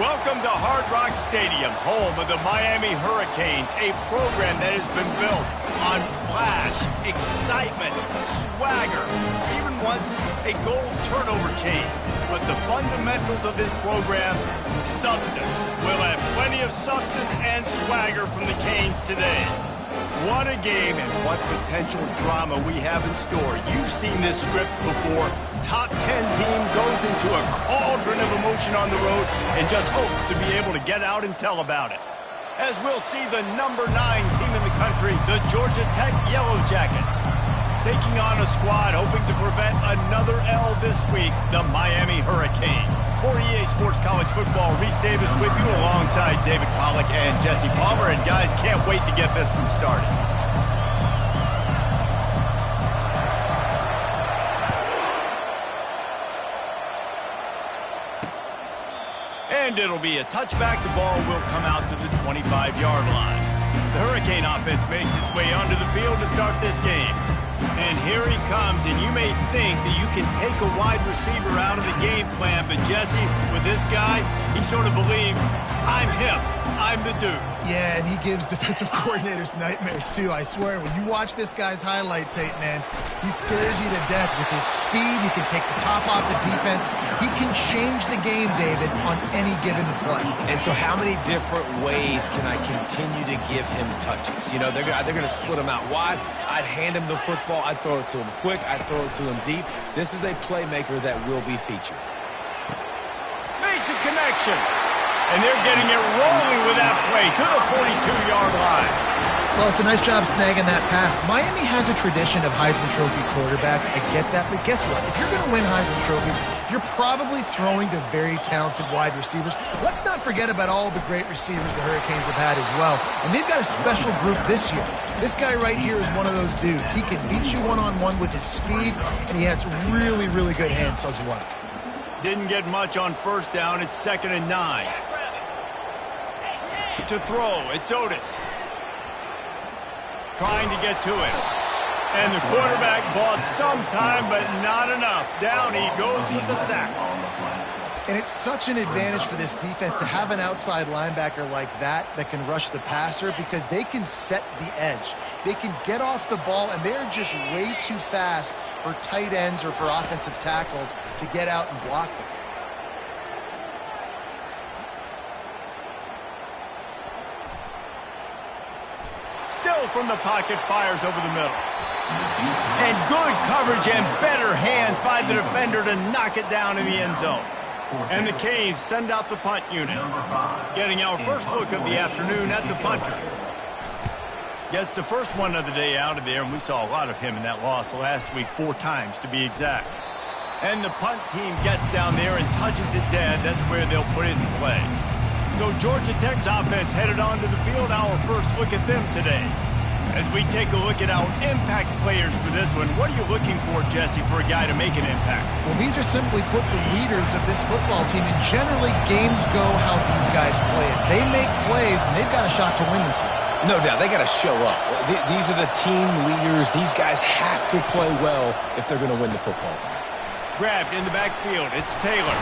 Welcome to Hard Rock Stadium, home of the Miami Hurricanes, a program that has been built on flash, excitement, swagger, even once a goal turnover chain. But the fundamentals of this program, substance. We'll have plenty of substance and swagger from the Canes today. What a game and what potential drama we have in store. You've seen this script before. Top 10 team goes into a cauldron of emotion on the road and just hopes to be able to get out and tell about it. As we'll see the number 9 team in the country, the Georgia Tech Yellow Jackets, taking on a squad hoping to prevent another L this week, the Miami Hurricanes. For EA Sports College Football, Reese Davis with you alongside David Pollack and Jesse Palmer. And guys, can't wait to get this one started. And it'll be a touchback. The ball will come out to the 25-yard line. The Hurricane offense makes its way onto the field to start this game. And here he comes, and you may think that you can take a wide receiver out of the game plan, but Jesse, with this guy, he sort of believes, I'm him, I'm the dude. Yeah, and he gives defensive coordinators nightmares, too. I swear, when you watch this guy's highlight tape, man, he scares you to death with his speed. He can take the top off the defense. He can change the game, David, on any given play. And so how many different ways can I continue to give him touches? You know, they're going to split him out wide. I'd hand him the football. I'd throw it to him quick. I'd throw it to him deep. This is a playmaker that will be featured. Makes a connection. And they're getting it rolling with that play to the 42-yard line. Well, it's a nice job snagging that pass. Miami has a tradition of Heisman Trophy quarterbacks. I get that, but guess what? If you're going to win Heisman Trophies, you're probably throwing to very talented wide receivers. Let's not forget about all the great receivers the Hurricanes have had as well. And they've got a special group this year. This guy right here is one of those dudes. He can beat you one-on-one with his speed, and he has really, really good hands as well. Didn't get much on first down. It's 2nd and 9. To throw, it's Otis. Trying to get to it. And the quarterback bought some time, but not enough. Down he goes with the sack. And it's such an advantage for this defense to have an outside linebacker like that can rush the passer because they can set the edge. They can get off the ball, and they're just way too fast for tight ends or for offensive tackles to get out and block them. Still from the pocket, fires over the middle. And good coverage and better hands by the defender to knock it down in the end zone. And the Canes send out the punt unit. Getting our first look of the afternoon at the punter. Gets the first one of the day out of there, and we saw a lot of him in that loss last week, 4 times to be exact. And the punt team gets down there and touches it dead. That's where they'll put it in play. So Georgia Tech's offense headed onto the field. Our first look at them today. As we take a look at our impact players for this one, what are you looking for, Jesse, for a guy to make an impact? Well, these are simply put the leaders of this football team, and generally games go how these guys play. If they make plays, then they've got a shot to win this one. No doubt. They got to show up. These are the team leaders. These guys have to play well if they're going to win the football game. Grabbed in the backfield. It's Taylor.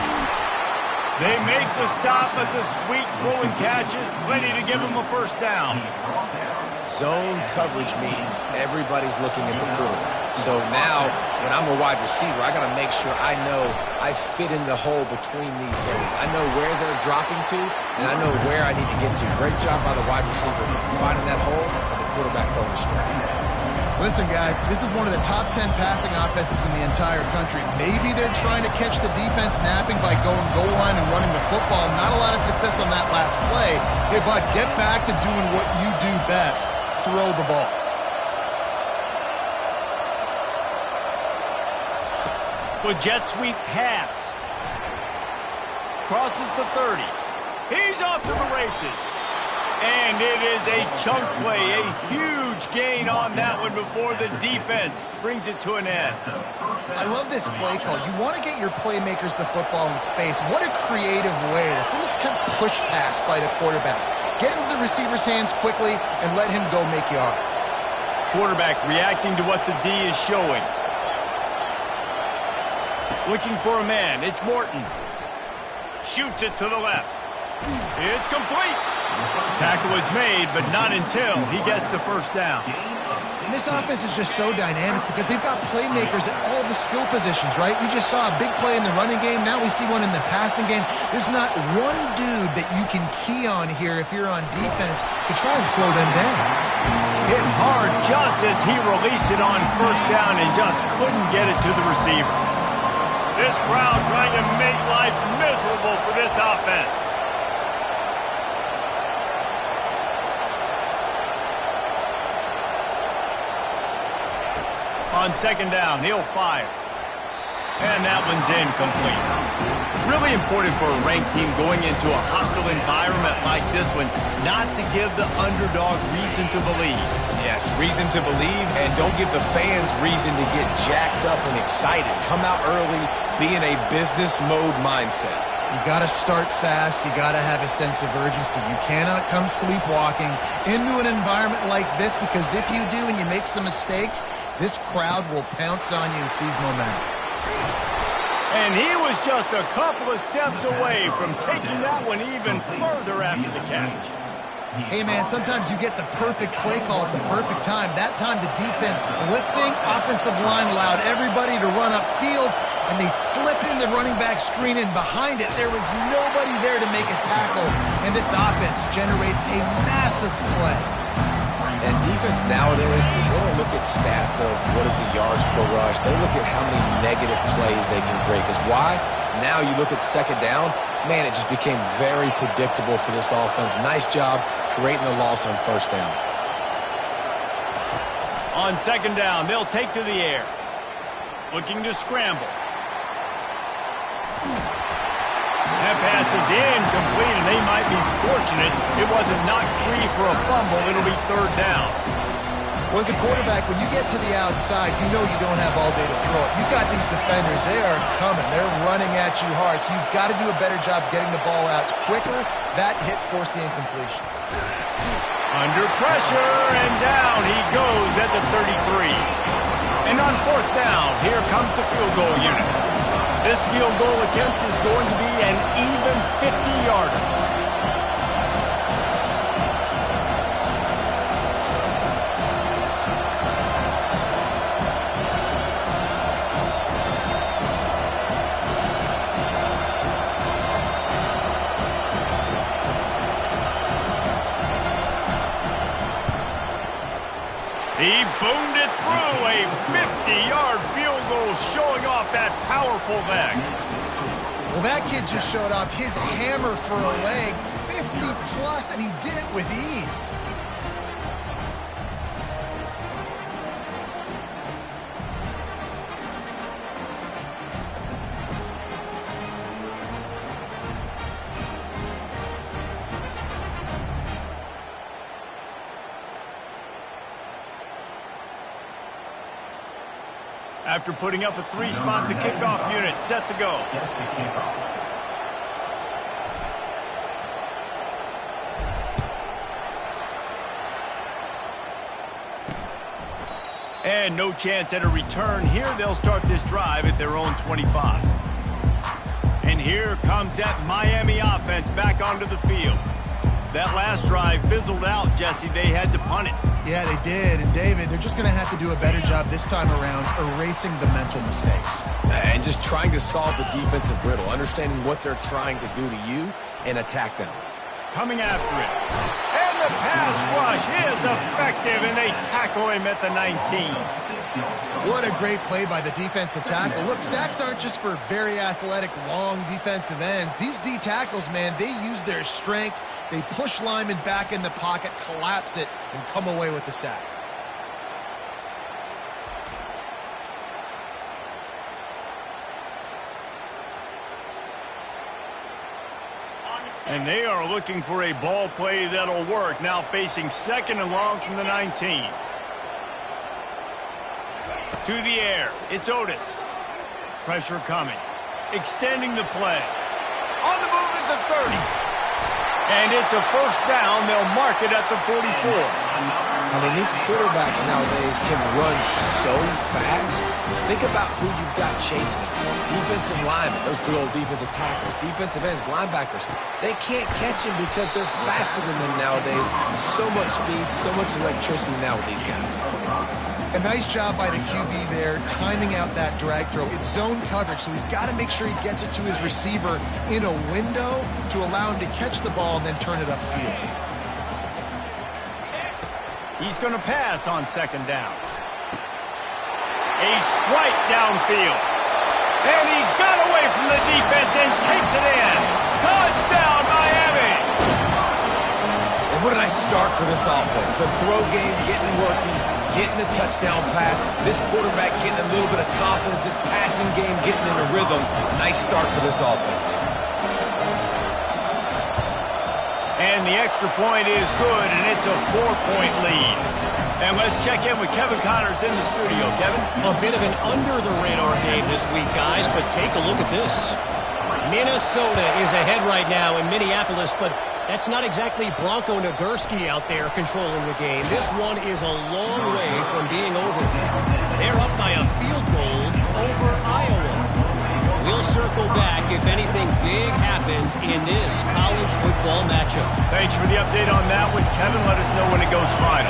They make the stop, but the sweet rolling catch is plenty to give them a first down. Zone coverage means everybody's looking at the quarterback. So now, when I'm a wide receiver, I got to make sure I know I fit in the hole between these zones. I know where they're dropping to, and I know where I need to get to. Great job by the wide receiver finding that hole, and the quarterback throwing a strike. Listen, guys, this is one of the top 10 passing offenses in the entire country. Maybe they're trying to catch the defense napping by going goal line and running the football. Not a lot of success on that last play. Hey, bud, get back to doing what you do best. Throw the ball. With jet sweep pass. Crosses the 30. He's off to the races. And it is a chunk play, a huge gain on that one before the defense brings it to an end. I love this play call. You want to get your playmakers the football in space. What a creative way. This little kind of push pass by the quarterback. Get into the receiver's hands quickly and let him go make yards. Quarterback reacting to what the D is showing. Looking for a man. It's Morton. Shoots it to the left. It's complete. Tackle is made, but not until he gets the first down. And this offense is just so dynamic because they've got playmakers at all the skill positions, right? We just saw a big play in the running game. Now we see one in the passing game. There's not one dude that you can key on here if you're on defense to try and slow them down. Hit hard just as he released it on first down and just couldn't get it to the receiver. This crowd trying to make life miserable for this offense. On second down, he'll fire. And that one's incomplete. Really important for a ranked team going into a hostile environment like this one, not to give the underdog reason to believe. Yes, reason to believe, and don't give the fans reason to get jacked up and excited. Come out early, be in a business mode mindset. You got to start fast. You got to have a sense of urgency. You cannot come sleepwalking into an environment like this, because if you do and you make some mistakes, this crowd will pounce on you and seize momentum. And he was just a couple of steps away from taking that one even further after the catch. Hey, man, sometimes you get the perfect play call at the perfect time. That time the defense blitzing, offensive line allowed everybody to run upfield, and they slip in the running back screen, and behind it there was nobody there to make a tackle, and this offense generates a massive play. And defense nowadays, they don't look at stats of what is the yards per rush. They look at how many negative plays they can create. Because why? Now you look at second down, man, it just became very predictable for this offense. Nice job creating the loss on first down. On second down, they'll take to the air. Looking to scramble. That pass is incomplete, and they might be fortunate it wasn't knocked free for a fumble. It'll be third down. Well, as a quarterback, when you get to the outside, you know you don't have all day to throw it. You've got these defenders. They are coming. They're running at you hard, so you've got to do a better job getting the ball out quicker. That hit forced the incompletion. Under pressure, and down he goes at the 33. And on fourth down, here comes the field goal unit. This field goal attempt is going to be an even 50-yarder. He boomed it through, a 50-yard field goal, showing off that powerful leg. Well, that kid just showed off his hammer for a leg, 50-plus, and he did it with ease. After putting up a three-spot, the kickoff unit set to go. And no chance at a return here. They'll start this drive at their own 25. And here comes that Miami offense back onto the field. That last drive fizzled out, Jesse. They had to punt it. Yeah, they did. And, David, they're just going to have to do a better job this time around erasing the mental mistakes. And just trying to solve the defensive riddle, understanding what they're trying to do to you and attack them. Coming after it. And the pass rush is effective, and they tackle him at the 19. What a great play by the defensive tackle. Look, sacks aren't just for very athletic, long defensive ends. These D tackles, man, they use their strength. They push linemen back in the pocket, collapse it, and come away with the sack. And they are looking for a ball play that'll work. Now facing second and long from the 19. To the air. It's Otis. Pressure coming. Extending the play. On the move at the 30. And it's a first down. They'll mark it at the 44. I mean, these quarterbacks nowadays can run so fast. Think about who you've got chasing them. Defensive linemen, those good old defensive tackles, defensive ends, linebackers. They can't catch him because they're faster than them nowadays. So much speed, so much electricity now with these guys. A nice job by the QB there, timing out that drag throw. It's zone coverage, so he's got to make sure he gets it to his receiver in a window to allow him to catch the ball and then turn it upfield. He's going to pass on second down. A strike downfield. And he got away from the defense and takes it in. Touchdown, Miami! And what a nice start for this offense. The throw game getting working, getting the touchdown pass. This quarterback getting a little bit of confidence. This passing game getting in a rhythm. Nice start for this offense. And the extra point is good, and it's a 4-point lead. And let's check in with Kevin Connors in the studio. Kevin? A bit of an under-the-radar game this week, guys, but take a look at this. Minnesota is ahead right now in Minneapolis, but that's not exactly Bronco Nagurski out there controlling the game. This one is a long way from being over. They're up by a field goal over Iowa. We'll circle back if anything big happens in this college football matchup. Thanks for the update on that one, Kevin. Let us know when it goes final.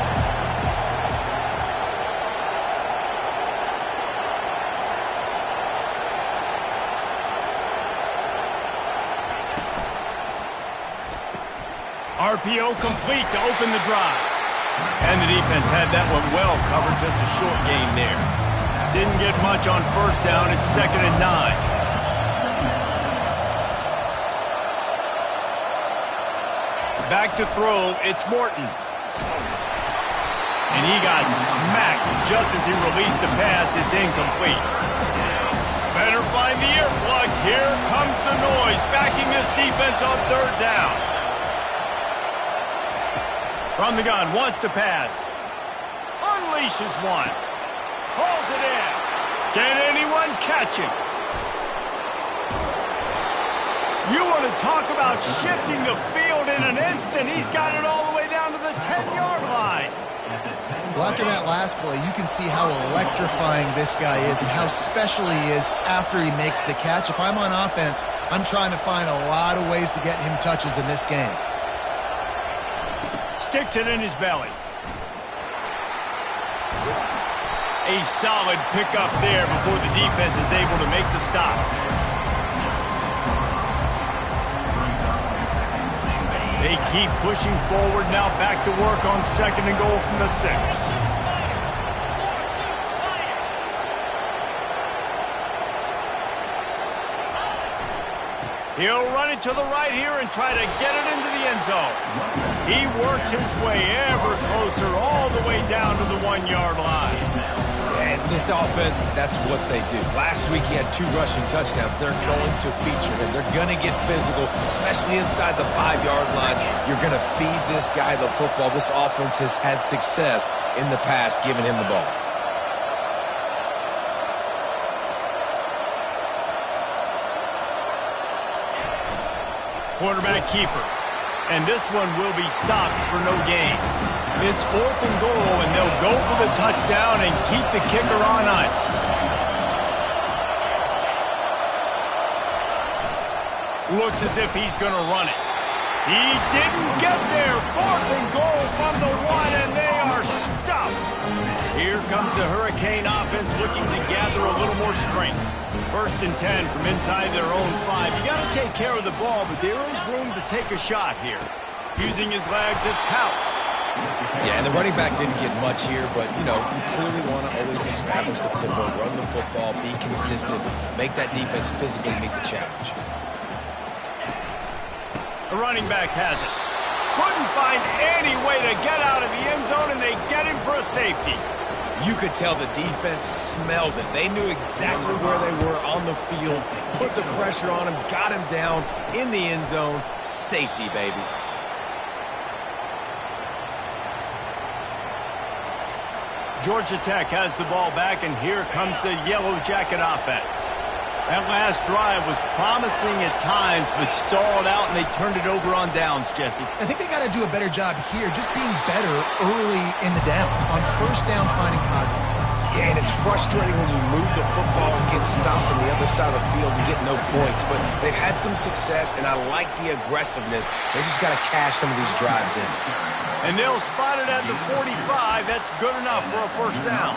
RPO complete to open the drive. And the defense had that one well covered, just a short gain there. Didn't get much on first down. It's 2nd and 9. Back to throw, it's Morton. And he got smacked just as he released the pass. It's incomplete. Better find the earplugs. Here comes the noise, backing this defense on third down. From the gun, wants to pass. Unleashes one. Pulls it in. Can anyone catch him? You want to talk about shifting the field in an instant. He's got it all the way down to the 10-yard line. Well, after that last play, you can see how electrifying this guy is and how special he is after he makes the catch. If I'm on offense, I'm trying to find a lot of ways to get him touches in this game. Sticks it in his belly. A solid pickup there before the defense is able to make the stop. They keep pushing forward, now back to work on 2nd and goal from the 6. He'll run it to the right here and try to get it into the end zone. He works his way ever closer all the way down to the 1-yard line. And this offense, that's what they do. Last week he had 2 rushing touchdowns. They're going to feature him. They're going to get physical, especially inside the 5-yard line. You're going to feed this guy the football. This offense has had success in the past giving him the ball. Quarterback keeper. And this one will be stopped for no gain. It's 4th and goal, and they'll go for the touchdown and keep the kicker on ice. Looks as if he's going to run it. He didn't get there. 4th and goal from the 1, and they are stopped. Here comes the Hurricane offense looking to gather a little more strength. 1st and 10 from inside their own 5. You got to take care of the ball, but there is room to take a shot here. Using his legs, it's House. Yeah, and the running back didn't get much here, but, you know, you clearly want to always establish the tempo, run the football, be consistent, make that defense physically meet the challenge. The running back has it. Couldn't find any way to get out of the end zone, and they get him for a safety. You could tell the defense smelled it. They knew exactly where they were on the field, put the pressure on him, got him down in the end zone. Safety, baby. Georgia Tech has the ball back, and here comes the Yellow Jacket offense. That last drive was promising at times, but stalled out, and they turned it over on downs, Jesse. I think they got to do a better job here, just being better early in the downs. On first down, finding positive plays. Yeah, and it's frustrating when you move the football and get stopped on the other side of the field and get no points. But they've had some success, and I like the aggressiveness. They just got to cash some of these drives in. And they'll spot it at the 45. That's good enough for a first down.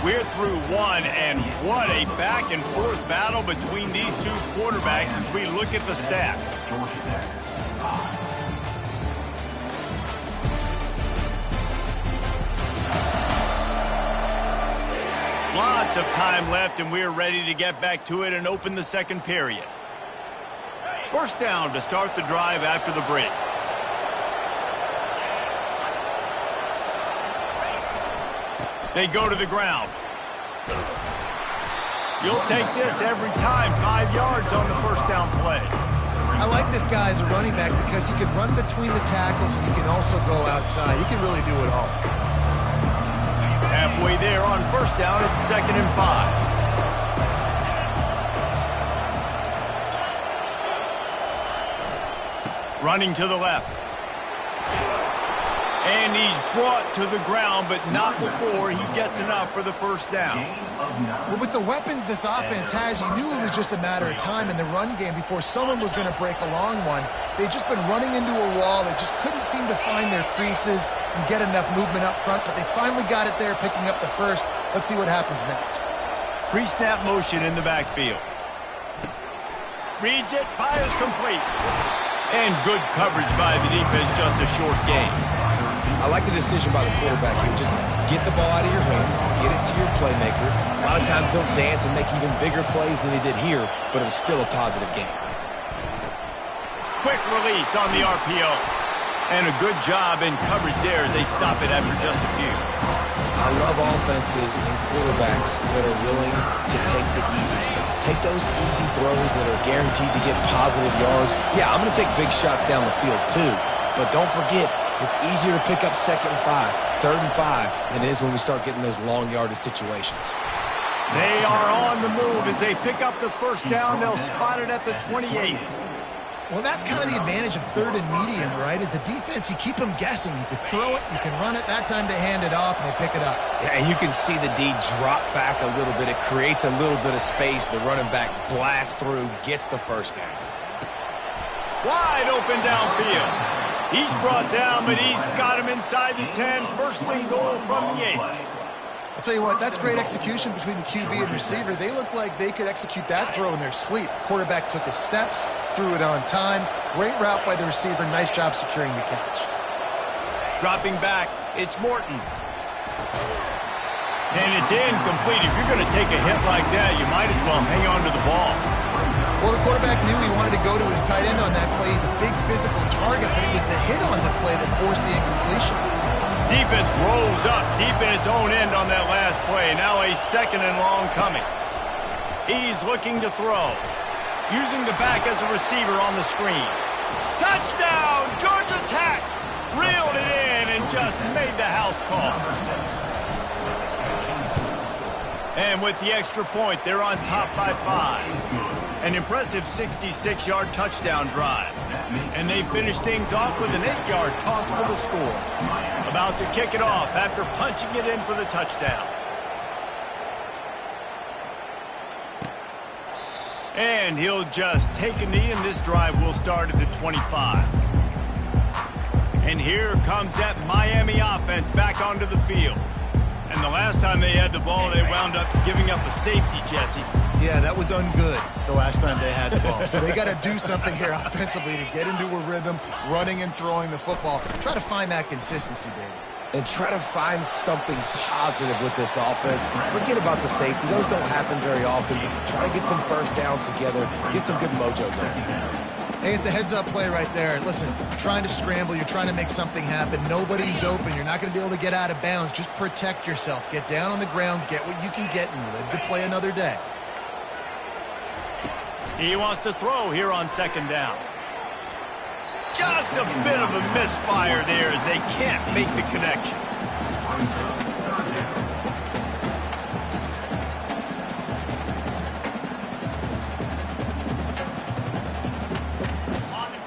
We're through one, and what a back-and-forth battle between these two quarterbacks as we look at the stats. Lots of time left, and we're ready to get back to it and open the second period. First down to start the drive after the break. They go to the ground. You'll take this every time. 5 yards on the first down play. I like this guy as a running back because he can run between the tackles and he can also go outside. He can really do it all. Halfway there on first down, it's 2nd and 5. Running to the left. And he's brought to the ground, but not before he gets enough for the first down. Well, with the weapons this offense has, you knew it was just a matter of time in the run game before someone was going to break a long one. They'd just been running into a wall. They just couldn't seem to find their creases and get enough movement up front, but they finally got it there, picking up the first. Let's see what happens next. Pre-snap motion in the backfield. Reads it, fires complete. And good coverage by the defense, just a short gain. I like the decision by the quarterback here. Just get the ball out of your hands, get it to your playmaker. A lot of times he'll dance and make even bigger plays than he did here, but it was still a positive game. Quick release on the RPO. And a good job in coverage there as they stop it after just a few. I love offenses and quarterbacks that are willing to take the easy stuff. Take those easy throws that are guaranteed to get positive yards. Yeah, I'm going to take big shots down the field too, but don't forget, it's easier to pick up 2nd and 5, 3rd and 5 than it is when we start getting those long yardage situations. They are on the move as they pick up the first down. They'll spot it at the 28. Well, that's kind of the advantage of 3rd and medium, right? Is the defense, you keep them guessing. You can throw it, you can run it. That time they hand it off and they pick it up. Yeah, and you can see the D drop back a little bit. It creates a little bit of space. The running back blasts through, gets the first down. Wide open downfield. He's brought down, but he's got him inside the 10. First and goal from the 8. I'll tell you what, that's great execution between the QB and receiver. They look like they could execute that throw in their sleep. Quarterback took his steps, threw it on time. Great route by the receiver. Nice job securing the catch. Dropping back, it's Morton. And it's incomplete. If you're going to take a hit like that, you might as well hang on to the ball. Well, the quarterback knew he wanted to go to his tight end on that play. He's a big physical target, but it was the hit on the play that forced the incompletion. Defense rolls up deep in its own end on that last play. Now a 2nd and long coming. He's looking to throw. Using the back as a receiver on the screen. Touchdown! Georgia Tech! Reeled it in and just made the house call. And with the extra point, they're on top by 5. An impressive 66-yard touchdown drive. And they finish things off with an 8-yard toss for the score. About to kick it off after punching it in for the touchdown. And he'll just take a knee, and this drive will start at the 25. And here comes that Miami offense back onto the field. And the last time they had the ball, they wound up giving up a safety, Jesse. Yeah, that was ungood the last time they had the ball. So they got to do something here offensively to get into a rhythm, running and throwing the football. Try to find that consistency, baby. And try to find something positive with this offense. Forget about the safety. Those don't happen very often. Try to get some first downs together. Get some good mojo going. Hey, it's a heads-up play right there. Listen, you're trying to scramble. You're trying to make something happen. Nobody's open. You're not going to be able to get out of bounds. Just protect yourself. Get down on the ground. Get what you can get and live to play another day. He wants to throw here on 2nd down. Just a bit of a misfire there as they can't make the connection.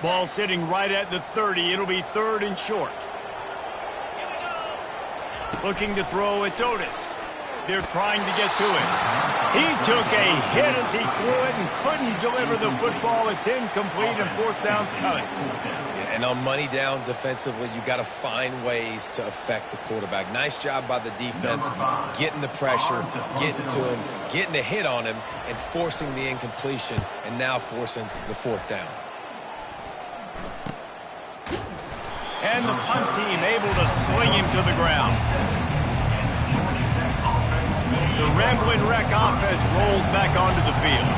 Ball sitting right at the 30. It'll be 3rd and short. Looking to throw, it's Otis. They're trying to get to him. He took a hit as he threw it and couldn't deliver the football. It's incomplete and 4th down's coming. Yeah, and on money down defensively, you got to find ways to affect the quarterback. Nice job by the defense, getting the pressure, getting to him, getting a hit on him, and forcing the incompletion, and now forcing the 4th down. And the punt team able to sling him to the ground. The Ramblin' Wreck offense rolls back onto the field.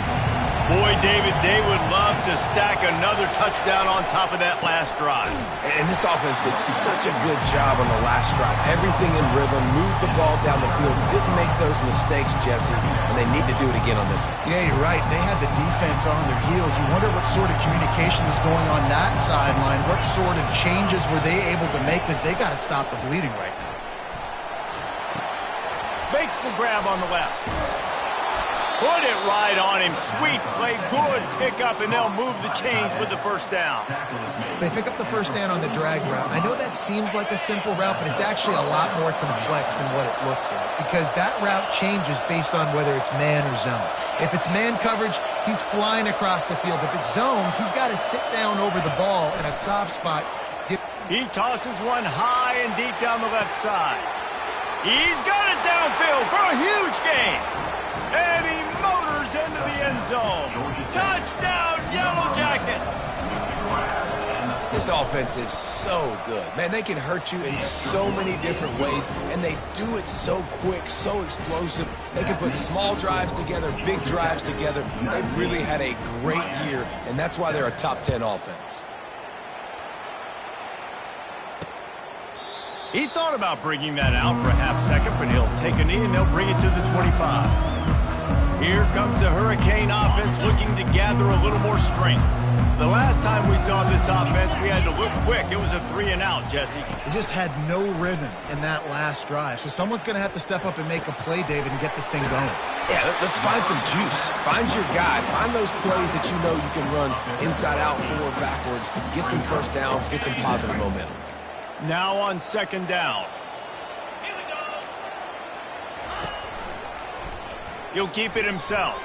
Boy, David, they would love to stack another touchdown on top of that last drive. And this offense did such a good job on the last drive. Everything in rhythm, moved the ball down the field, didn't make those mistakes, Jesse, and they need to do it again on this one. Yeah, you're right. They had the defense on their heels. You wonder what sort of communication was going on that sideline. What sort of changes were they able to make, because they got to stop the bleeding right now. Makes the grab on the left. Put it right on him. Sweet play, good pickup, and they'll move the chains with the 1st down. They pick up the 1st down on the drag route. I know that seems like a simple route, but it's actually a lot more complex than what it looks like, because that route changes based on whether it's man or zone. If it's man coverage, he's flying across the field. If it's zone, he's got to sit down over the ball in a soft spot. He tosses one high and deep down the left side. He's got it downfield for a huge gain. And he motors into the end zone. Touchdown, Yellow Jackets. This offense is so good. Man, they can hurt you in so many different ways, and they do it so quick, so explosive. They can put small drives together, big drives together. They've really had a great year, and that's why they're a top 10 offense. He thought about bringing that out for a half second, but he'll take a knee and they'll bring it to the 25. Here comes the Hurricane offense looking to gather a little more strength. The last time we saw this offense, we had to look quick. It was a 3-and-out, Jesse. They just had no rhythm in that last drive. So someone's going to have to step up and make a play, David, and get this thing going. Yeah, let's find some juice. Find your guy. Find those plays that you know you can run inside out, forward, backwards. Get some 1st downs. Get some positive momentum. Now on 2nd down. He'll keep it himself.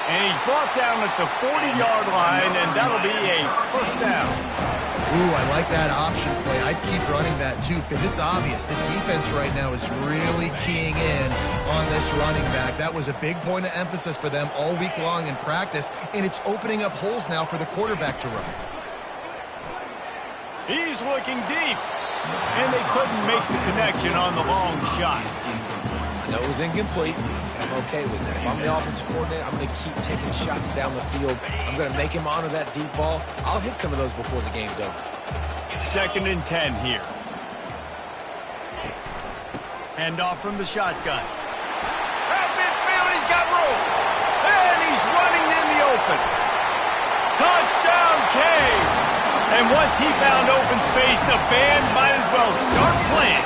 And he's brought down at the 40-yard line, and that'll be a 1st down. Ooh, I like that option play. I'd keep running that too, because it's obvious the defense right now is really keying in on this running back. That was a big point of emphasis for them all week long in practice, and it's opening up holes now for the quarterback to run. He's looking deep, and they couldn't make the connection on the long shot. I know it was incomplete. I'm okay with that. If I'm the offensive coordinator, I'm going to keep taking shots down the field. I'm going to make him honor that deep ball. I'll hit some of those before the game's over. 2nd and 10 here. Hand off from the shotgun. At midfield, he's got room. And he's running in the open. Touchdown, Canes. And once he found open space, the band might as well start playing.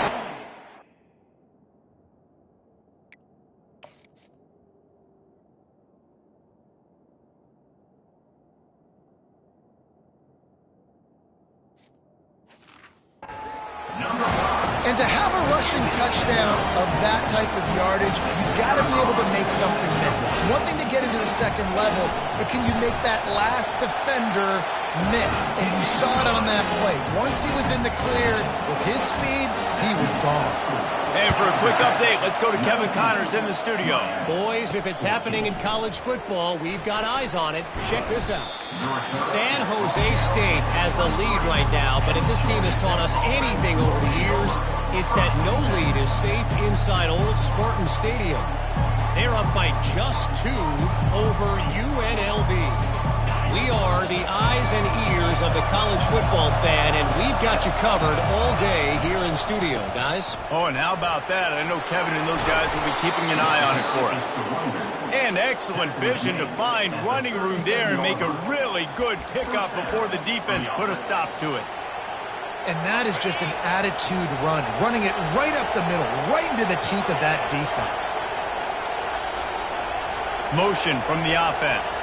And to have a rushing touchdown of that type of yardage, you've got to be able to make something miss. It's one thing to get into the 2nd level, but can you make that last defender miss? And you saw it on that play. Once he was in the clear with his speed, he was gone. And for a quick update, let's go to Kevin Connors in the studio. Boys, if it's happening in college football, we've got eyes on it. Check this out. San Jose State has the lead right now, but if this team has taught us anything over the years, it's that no lead is safe inside Old Spartan Stadium. They're up by just 2 over UNLV. We are the eyes and ears of the college football fan, and we've got you covered all day here in studio, guys. Oh, and how about that? I know Kevin and those guys will be keeping an eye on it for us. And excellent vision to find running room there and make a really good pickup before the defense put a stop to it. And that is just an attitude run, running it right up the middle, right into the teeth of that defense. Motion from the offense.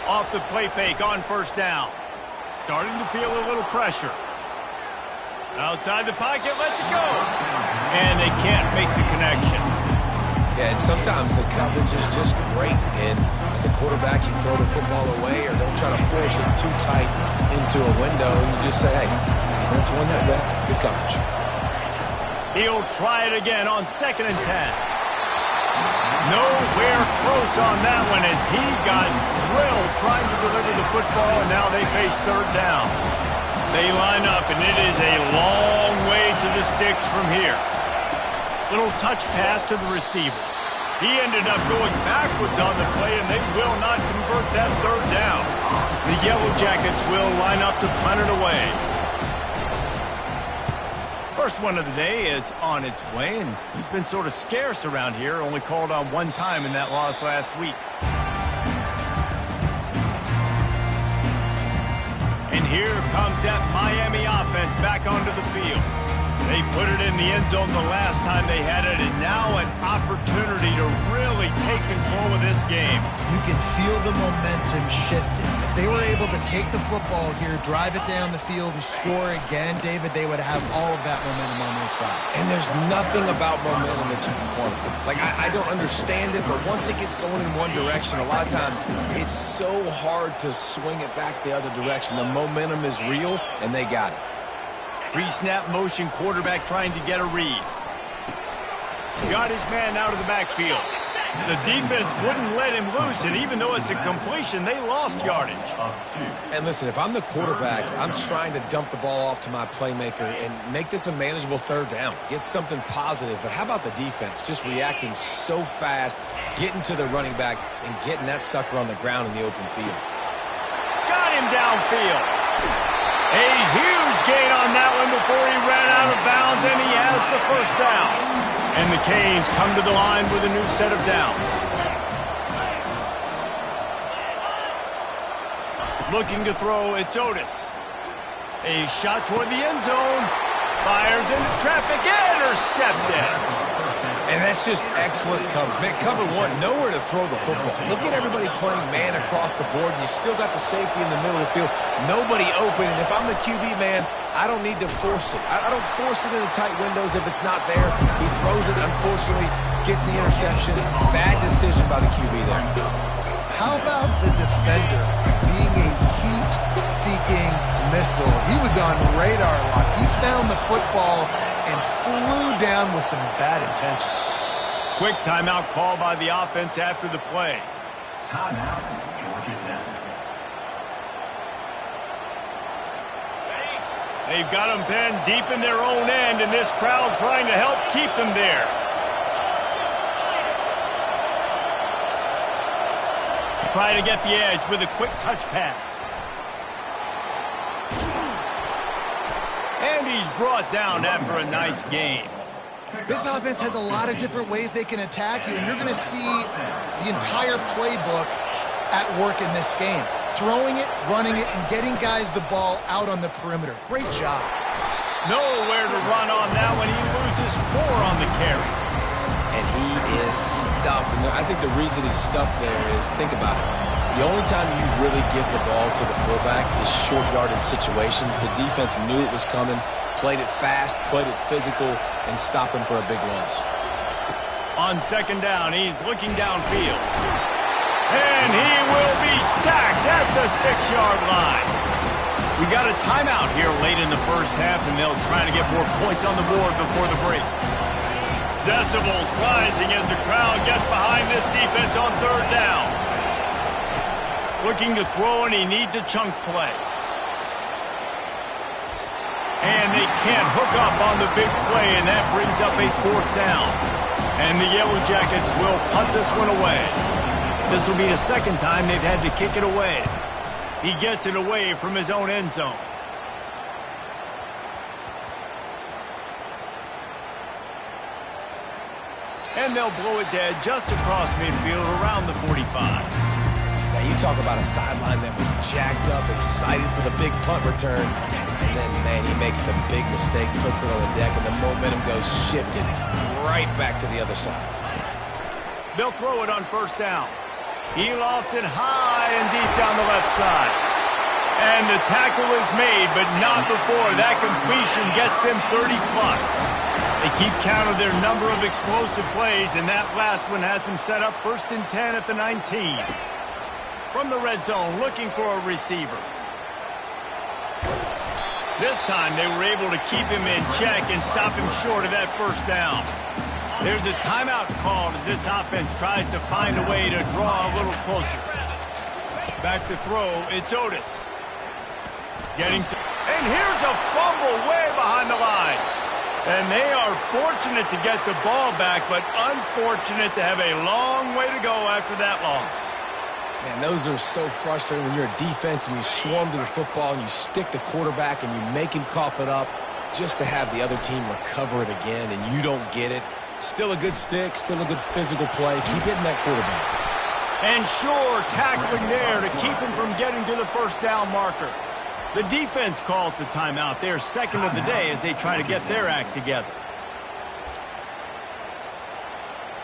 Off the play fake on first down. Starting to feel a little pressure. Outside the pocket, lets it go. And they can't make the connection. Yeah, and sometimes the coverage is just great. And as a quarterback, you throw the football away or don't try to force it too tight into a window, and you just say, hey, defense won that bet. Good coverage. He'll try it again on 2nd and 10. Nowhere close on that one as he got drilled trying to deliver the football, and now they face 3rd down. They line up, and it is a long way to the sticks from here. Little touch pass to the receiver. He ended up going backwards on the play, and they will not convert that 3rd down. The Yellow Jackets will line up to punt it away. First one of the day is on its way, and he's been sort of scarce around here, only called on 1 time in that loss last week. And here comes that Miami offense back onto the field. They put it in the end zone the last time they had it, and now an opportunity to really take control of this game. You can feel the momentum shifting. If they were able to take the football here, drive it down the field, and score again, David, they would have all of that momentum on their side. And there's nothing about momentum that you can quantify. Like, I don't understand it, but once it gets going in one direction, a lot of times it's so hard to swing it back the other direction. The momentum is real, and they got it. Pre-snap motion, quarterback trying to get a read. Got his man out of the backfield. The defense wouldn't let him loose, and even though it's a completion, they lost yardage. And listen, if I'm the quarterback, I'm trying to dump the ball off to my playmaker and make this a manageable 3rd down. Get something positive. But how about the defense? Just reacting so fast, getting to the running back, and getting that sucker on the ground in the open field. Got him downfield. A huge gain on that one before he ran out of bounds, and he has the 1st down. And the Canes come to the line with a new set of downs. Looking to throw, it's Otis. A shot toward the end zone. Fires into traffic, intercepted. And that's just excellent coverage. Man, cover 1, nowhere to throw the football. Look at everybody playing man across the board, and you still got the safety in the middle of the field. Nobody open, and if I'm the QB, man, I don't need to force it. I don't force it into tight windows if it's not there. He throws it, unfortunately, gets the interception. Bad decision by the QB there. How about the defender being a heat-seeking missile? He was on radar lock. He found the football and flew down with some bad intentions. Quick timeout call by the offense after the play. Timeout, Georgia Tech. They've got them pinned deep in their own end, and this crowd trying to help keep them there. Try to get the edge with a quick touch pass. And he's brought down after a nice game. This offense has a lot of different ways they can attack you, and you're going to see the entire playbook at work in this game. Throwing it, running it, and getting guys the ball out on the perimeter. Great job. Nowhere to run on that one. He loses 4 on the carry. And he is stuffed. And I think the reason he's stuffed there is, think about it. The only time you really give the ball to the fullback is short yardage situations. The defense knew it was coming, played it fast, played it physical, and stopped him for a big loss. On 2nd down, he's looking downfield. And he will be sacked at the 6-yard line. We got a timeout here late in the first half, and they'll try to get more points on the board before the break. Decibels rising as the crowd gets behind this defense on 3rd down. Looking to throw, and he needs a chunk play. And they can't hook up on the big play, and that brings up a 4th down. And the Yellow Jackets will punt this one away. This will be the 2nd time they've had to kick it away. He gets it away from his own end zone. And they'll blow it dead just across midfield around the 45. Now you talk about a sideline that was jacked up, excited for the big punt return. And then, man, he makes the big mistake, puts it on the deck, and the momentum goes shifted right back to the other side. They'll throw it on first down. He lost it high and deep down the left side. And the tackle is made, but not before that completion gets them 30-plus. They keep count of their number of explosive plays, and that last one has them set up 1st and 10 at the 19. From the red zone, looking for a receiver. This time they were able to keep him in check and stop him short of that first down. There's a timeout called as this offense tries to find a way to draw a little closer. Back to throw, it's Otis. And here's a fumble way behind the line. And they are fortunate to get the ball back, but unfortunate to have a long way to go after that loss. Man, those are so frustrating when you're a defense and you swarm to the football and you stick the quarterback and you make him cough it up just to have the other team recover it again and you don't get it. Still a good stick, still a good physical play. Keep hitting that quarterback. And sure, tackling there to keep him from getting to the first down marker. The defense calls the timeout. Their second of the day as they try to get their act together.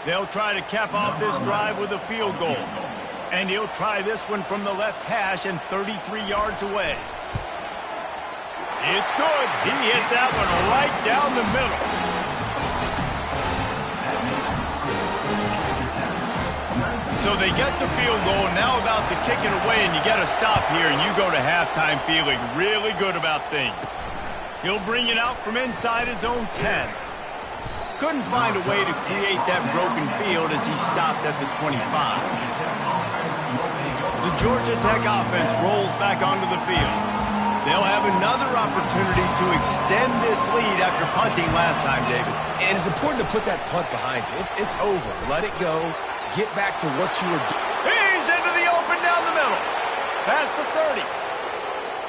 They'll try to cap off this drive with a field goal. And he'll try this one from the left hash and 33 yards away. It's good. He hit that one right down the middle. So they get the field goal, now about to kick it away, and you get a stop here, and you go to halftime feeling really good about things. He'll bring it out from inside his own 10. Couldn't find a way to create that broken field as he stopped at the 25. The Georgia Tech offense rolls back onto the field. They'll have another opportunity to extend this lead after punting last time, David. And it's important to put that punt behind you. It's over. Let it go. Get back to what you were doing. He's into the open down the middle. Past the 30.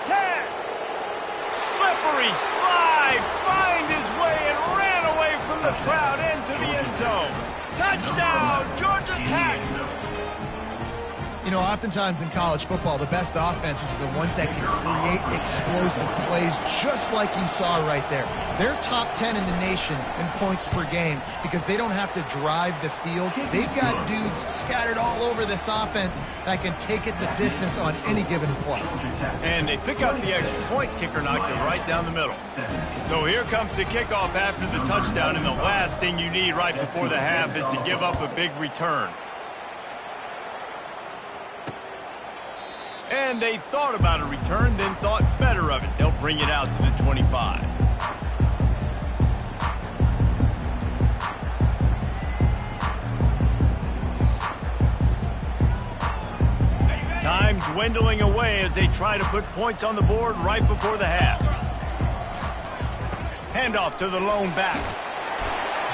10. Slippery slide. Find his way and ran away from the crowd into the end zone. Touchdown, Georgia Tech. You know, oftentimes in college football, the best offenses are the ones that can create explosive plays just like you saw right there. They're top 10 in the nation in points per game because they don't have to drive the field. They've got dudes scattered all over this offense that can take it the distance on any given play. And they pick up the extra point. Kicker knocked it right down the middle. So here comes the kickoff after the touchdown, and the last thing you need right before the half is to give up a big return. And they thought about a return, then thought better of it. They'll bring it out to the 25. Time dwindling away as they try to put points on the board right before the half. Handoff to the lone back.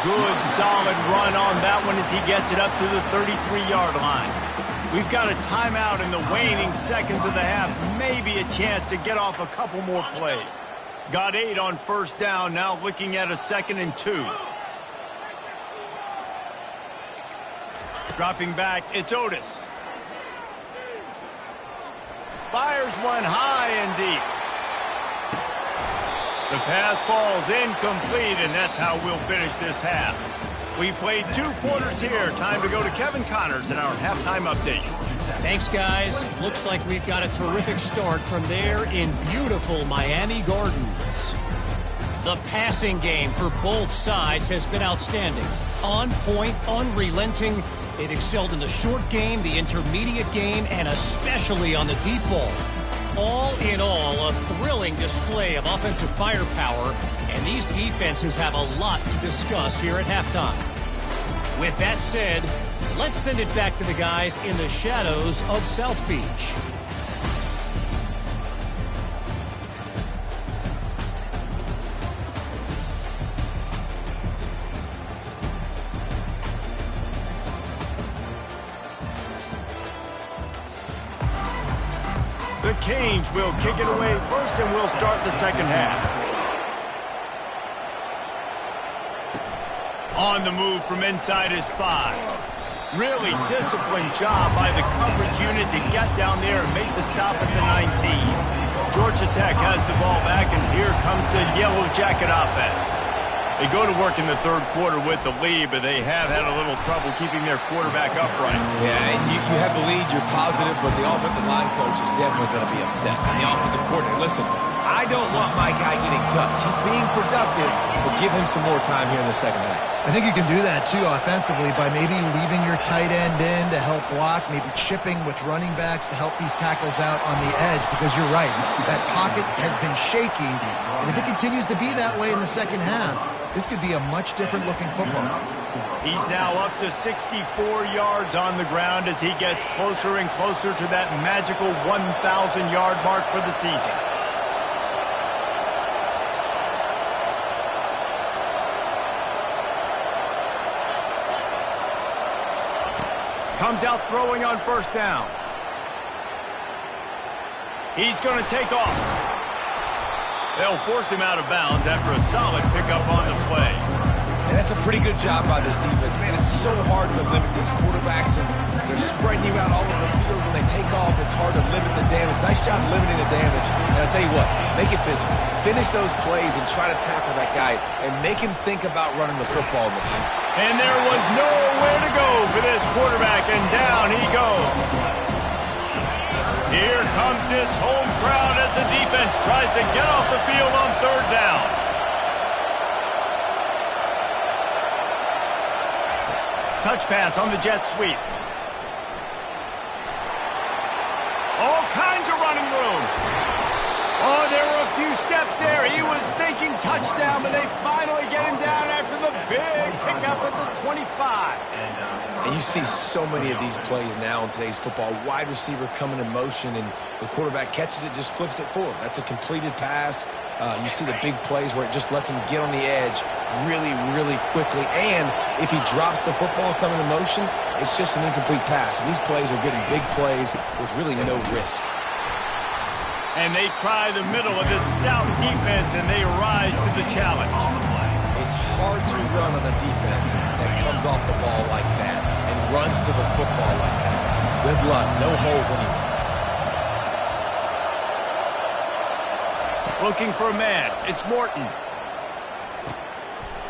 Good, solid run on that one as he gets it up to the 33-yard line. We've got a timeout in the waning seconds of the half. Maybe a chance to get off a couple more plays. Got 8 on first down, now looking at a 2nd and 2. Dropping back, it's Otis. Fires one high and deep. The pass falls incomplete, and that's how we'll finish this half. We played 2 quarters here. Time to go to Kevin Connors in our halftime update. Thanks, guys. Looks like we've got a terrific start from there in beautiful Miami Gardens. The passing game for both sides has been outstanding. On point, unrelenting. They've excelled in the short game, the intermediate game, and especially on the deep ball. All in all, a thrilling display of offensive firepower, and these defenses have a lot to discuss here at halftime. With that said, let's send it back to the guys in the shadows of South Beach. The Canes will kick it away first, and we'll start the second half. On the move from inside his 5. Really disciplined job by the coverage unit to get down there and make the stop at the 19. Georgia Tech has the ball back, and here comes the Yellow Jacket offense. They go to work in the third quarter with the lead, but they have had a little trouble keeping their quarterback upright. Yeah, and you have the lead, you're positive, but the offensive line coach is definitely going to be upset. And the offensive coordinator, listen, I don't want my guy getting touched. He's being productive, but give him some more time here in the second half. I think you can do that, too, offensively, by maybe leaving your tight end in to help block, maybe chipping with running backs to help these tackles out on the edge, because you're right, that pocket has been shaky, and if it continues to be that way in the second half, this could be a much different-looking football. He's now up to 64 yards on the ground as he gets closer and closer to that magical 1,000-yard mark for the season. Comes out throwing on first down. He's going to take off. They'll force him out of bounds after a solid pickup on the play. And that's a pretty good job by this defense. Man, it's so hard to limit these quarterbacks, and they're spreading you out all over the field. When they take off, it's hard to limit the damage. Nice job limiting the damage. And I'll tell you what, make it physical. Finish those plays and try to tackle that guy and make him think about running the football in the field. And there was nowhere to go for this quarterback, and down he goes. Here comes this home crowd as the defense tries to get off the field on third down. Touch pass on the jet sweep. All kinds of running room. Oh, there were a few steps there. He was thinking touchdown, but they finally get him down after the big pickup at the 25. And you see so many of these plays now in today's football. Wide receiver coming in motion, and the quarterback catches it, just flips it forward. That's a completed pass. You see the big plays where it just lets him get on the edge really, really quickly. And if he drops the football coming in motion, it's just an incomplete pass. So these plays are getting big plays with really no risk. And they try the middle of this stout defense, and they rise to the challenge. It's hard to run on a defense that comes off the ball like that and runs to the football like that. Good luck. No holes anywhere. Looking for a man. It's Morton.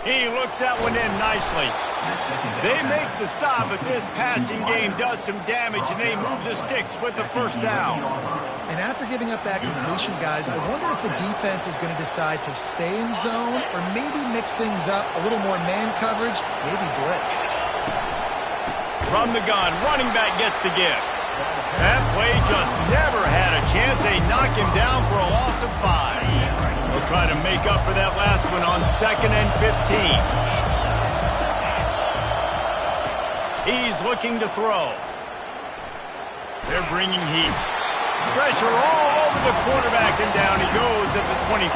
He looks that one in nicely. They make the stop, but this passing game does some damage, and they move the sticks with the first down. And after giving up that completion, guys, I wonder if the defense is going to decide to stay in zone or maybe mix things up, a little more man coverage, maybe blitz. From the gun, running back gets to give. That play just never had a chance. They knock him down for a loss of 5. They'll try to make up for that last one on 2nd and 15. He's looking to throw. They're bringing heat. Pressure all over the quarterback, and down he goes at the 24.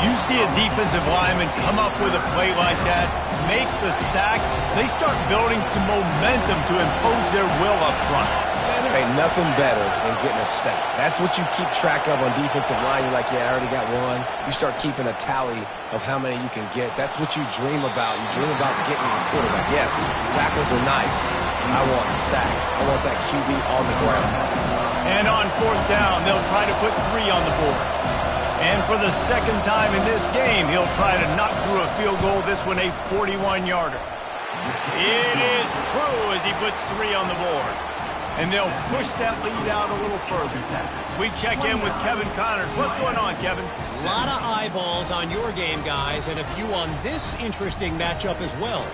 You see a defensive lineman come up with a play like that, make the sack, they start building some momentum to impose their will up front. Man, there ain't nothing better than getting a stack. That's what you keep track of on defensive line. You're like, yeah, I already got one. You start keeping a tally of how many you can get. That's what you dream about. You dream about getting the quarterback. Yes, tackles are nice. I want sacks. I want that QB on the ground. And on 4th down, they'll try to put 3 on the board. And for the second time in this game, he'll try to knock through a field goal, this one a 41-yarder. It is true as he puts 3 on the board. And they'll push that lead out a little further. We check in with Kevin Connors. What's going on, Kevin? A lot of eyeballs on your game, guys, and a few on this interesting matchup as well.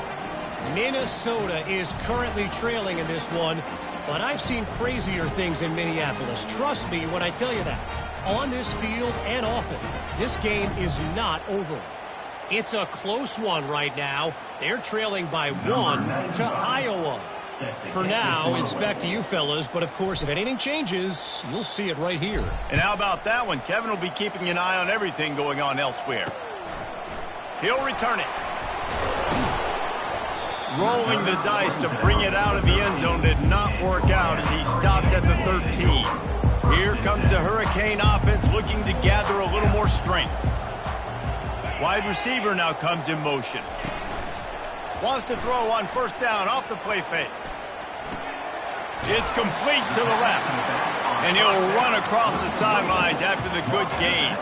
Minnesota is currently trailing in this one, but I've seen crazier things in Minneapolis. Trust me when I tell you that. On this field and off it, this game is not over. It's a close one right now. They're trailing by 1 to Iowa. For now, it's back to you fellas, but of course, if anything changes, you'll see it right here. And how about that one? Kevin will be keeping an eye on everything going on elsewhere. He'll return it. Rolling the dice to bring it out of the end zone did not work out as he stopped at the 13. Here comes the Hurricane offense looking to gather a little more strength. Wide receiver now comes in motion. Wants to throw on 1st down off the play fake. It's complete to the left. And he'll run across the sidelines after the good gain.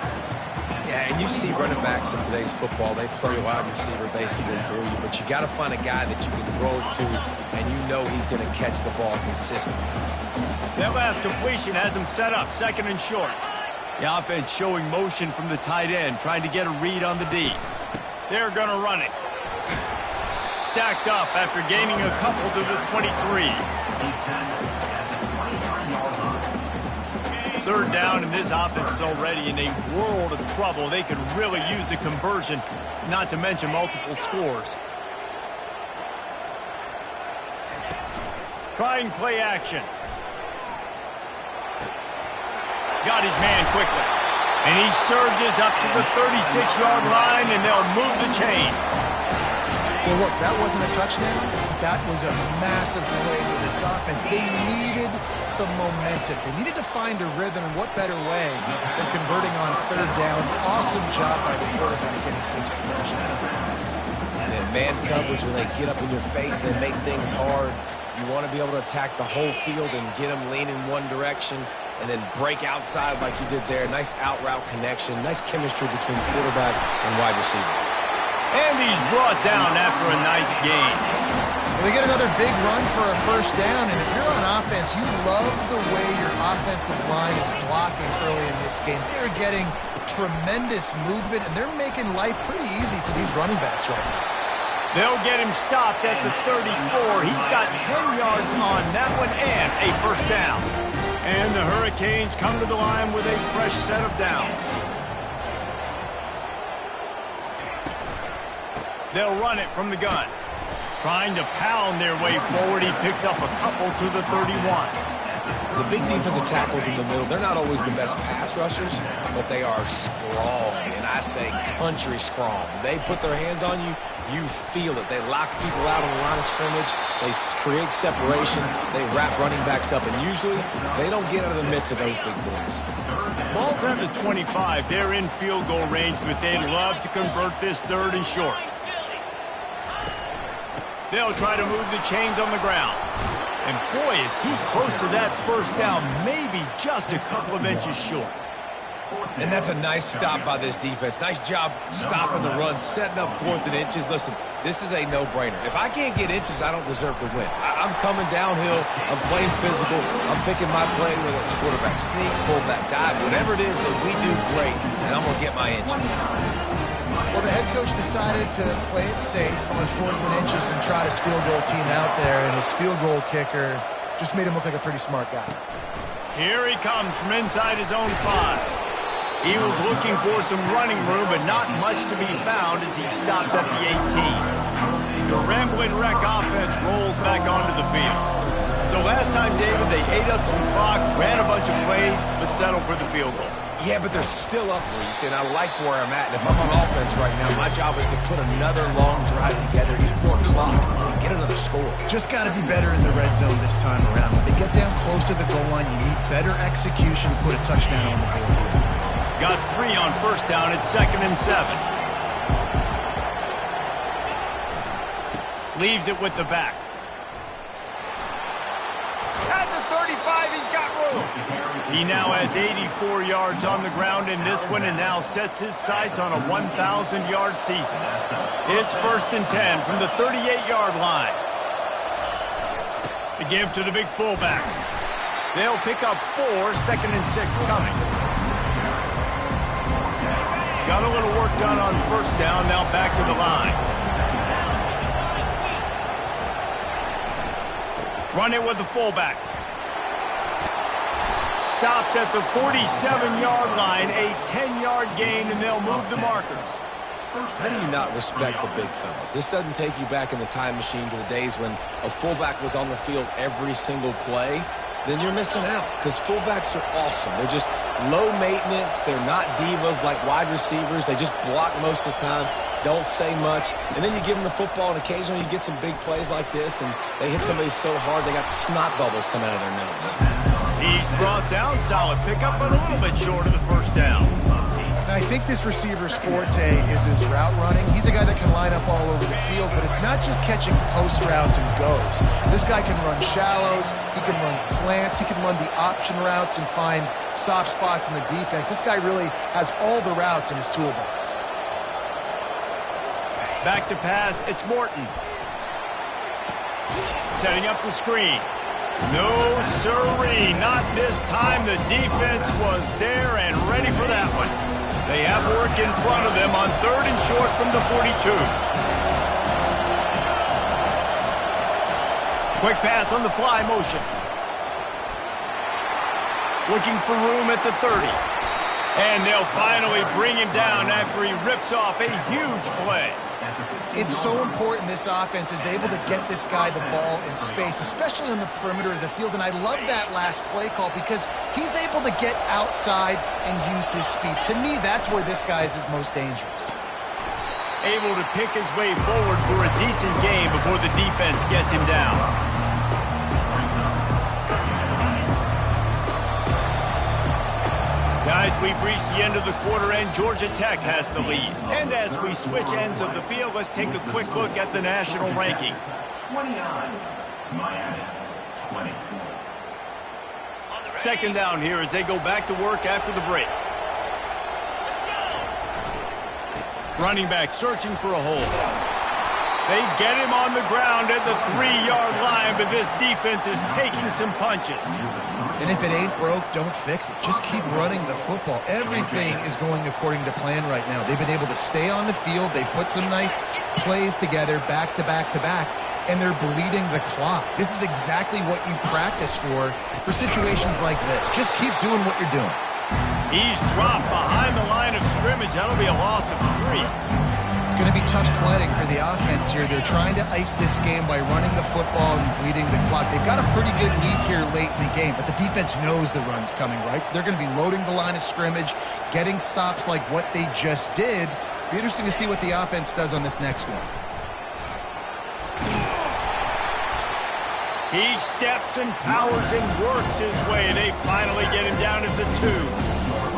Yeah, and you see running backs in today's football, they play wide receiver basically for you, but you got to find a guy that you can throw it to, and you know he's going to catch the ball consistently. That last completion has him set up, 2nd and short. The offense showing motion from the tight end, trying to get a read on the D. They're going to run it. Stacked up after gaining a couple to the 23. 3rd down, and this offense is already in a world of trouble. They could really use a conversion, not to mention multiple scores. Trying play action. Got his man quickly. And he surges up to the 36-yard line, and they'll move the chain. Well, look, that wasn't a touchdown. That was a massive play for this offense. They needed some momentum. They needed to find a rhythm, and what better way than converting on 3rd down. Awesome job by the quarterback getting things progression. And man coverage, when they get up in your face, they make things hard. You want to be able to attack the whole field and get them leaning one direction and then break outside like you did there. Nice out-route connection, nice chemistry between quarterback and wide receiver. And he's brought down after a nice gain. Well, they get another big run for a 1st down, and if you're on offense, you love the way your offensive line is blocking early in this game. They're getting tremendous movement, and they're making life pretty easy for these running backs right now. They'll get him stopped at the 34. He's got 10 yards on that one and a 1st down. And the Hurricanes come to the line with a fresh set of downs. They'll run it from the gun. Trying to pound their way forward. He picks up a couple to the 31. The big defensive tackles in the middle, they're not always the best pass rushers, but they are strong, and I say country strong. They put their hands on you, you feel it. They lock people out on the line of scrimmage. They create separation. They wrap running backs up, and usually they don't get out of the midst of those big boys. Ball's at the 25. They're in field goal range, but they'd love to convert this 3rd and short. They'll try to move the chains on the ground. And boy, is he close to that 1st down, maybe just a couple of inches short. And that's a nice stop by this defense. Nice job stopping the run, setting up 4th and inches. Listen, this is a no-brainer. If I can't get inches, I don't deserve to win. I'm coming downhill. I'm playing physical. I'm picking my play, whether it's quarterback sneak, fullback dive, whatever it is that we do great, and I'm going to get my inches. Well, the head coach decided to play it safe on 4th and inches and trot his field goal team out there, and his field goal kicker just made him look like a pretty smart guy. Here he comes from inside his own 5. He was looking for some running room, but not much to be found as he stopped at the 18. The Rambling Wreck offense rolls back onto the field. So last time, David, they ate up some clock, ran a bunch of plays, but settled for the field goal. Yeah, but they're still up, Reese, and I like where I'm at. And if I'm on offense right now, my job is to put another long drive together, eat more clock, and get another score. Just got to be better in the red zone this time around. If they get down close to the goal line, you need better execution to put a touchdown on the board. Got 3 on 1st down at 2nd and 7. Leaves it with the back. At the 35, he's got room. He now has 84 yards on the ground in this one and now sets his sights on a 1,000-yard season. It's 1st and 10 from the 38-yard line. The give to the big fullback. They'll pick up 4, 2nd and 6 coming. Got a little work done on 1st down, now back to the line. Run it with the fullback. Stopped at the 47-yard line, a 10-yard gain, and they'll move the markers. How do you not respect the big fellas? This doesn't take you back in the time machine to the days when a fullback was on the field every single play. Then you're missing out because fullbacks are awesome. They're just low maintenance. They're not divas like wide receivers. They just block most of the time, don't say much. And then you give them the football, and occasionally you get some big plays like this, and they hit somebody so hard they got snot bubbles coming out of their nose. He's brought down, solid pickup, but a little bit short of the 1st down. Now, I think this receiver's forte is his route running. He's a guy that can line up all over the field, but it's not just catching post routes and goes. This guy can run shallows, he can run slants, he can run the option routes and find soft spots in the defense. This guy really has all the routes in his toolbox. Back to pass, it's Morton. Setting up the screen. No sirree, not this time. The defense was there and ready for that one. They have work in front of them on 3rd and short from the 42. Quick pass on the fly motion. Looking for room at the 30. And they'll finally bring him down after he rips off a huge play. It's so important this offense is able to get this guy the ball in space, especially on the perimeter of the field. And I love that last play call because he's able to get outside and use his speed. To me, that's where this guy is his most dangerous. Able to pick his way forward for a decent game before the defense gets him down. Guys, we've reached the end of the quarter, and Georgia Tech has the lead. And as we switch ends of the field, let's take a quick look at the national rankings. 29, Miami, 20. Second down here as they go back to work after the break. Running back searching for a hole. They get him on the ground at the 3-yard line, but this defense is taking some punches. And if it ain't broke, don't fix it. Just keep running the football. Everything is going according to plan right now. They've been able to stay on the field. They put some nice plays together back to back to back, and they're bleeding the clock. This is exactly what you practice for situations like this. Just keep doing what you're doing. He's dropped behind the line of scrimmage. That'll be a loss of 3. It's going to be tough sledding for the offense here. They're trying to ice this game by running the football and bleeding the clock. They've got a pretty good lead here late in the game, but the defense knows the run's coming, right? So they're going to be loading the line of scrimmage, getting stops like what they just did. It'll be interesting to see what the offense does on this next one. He steps and powers and works his way. They finally get him down at the 2.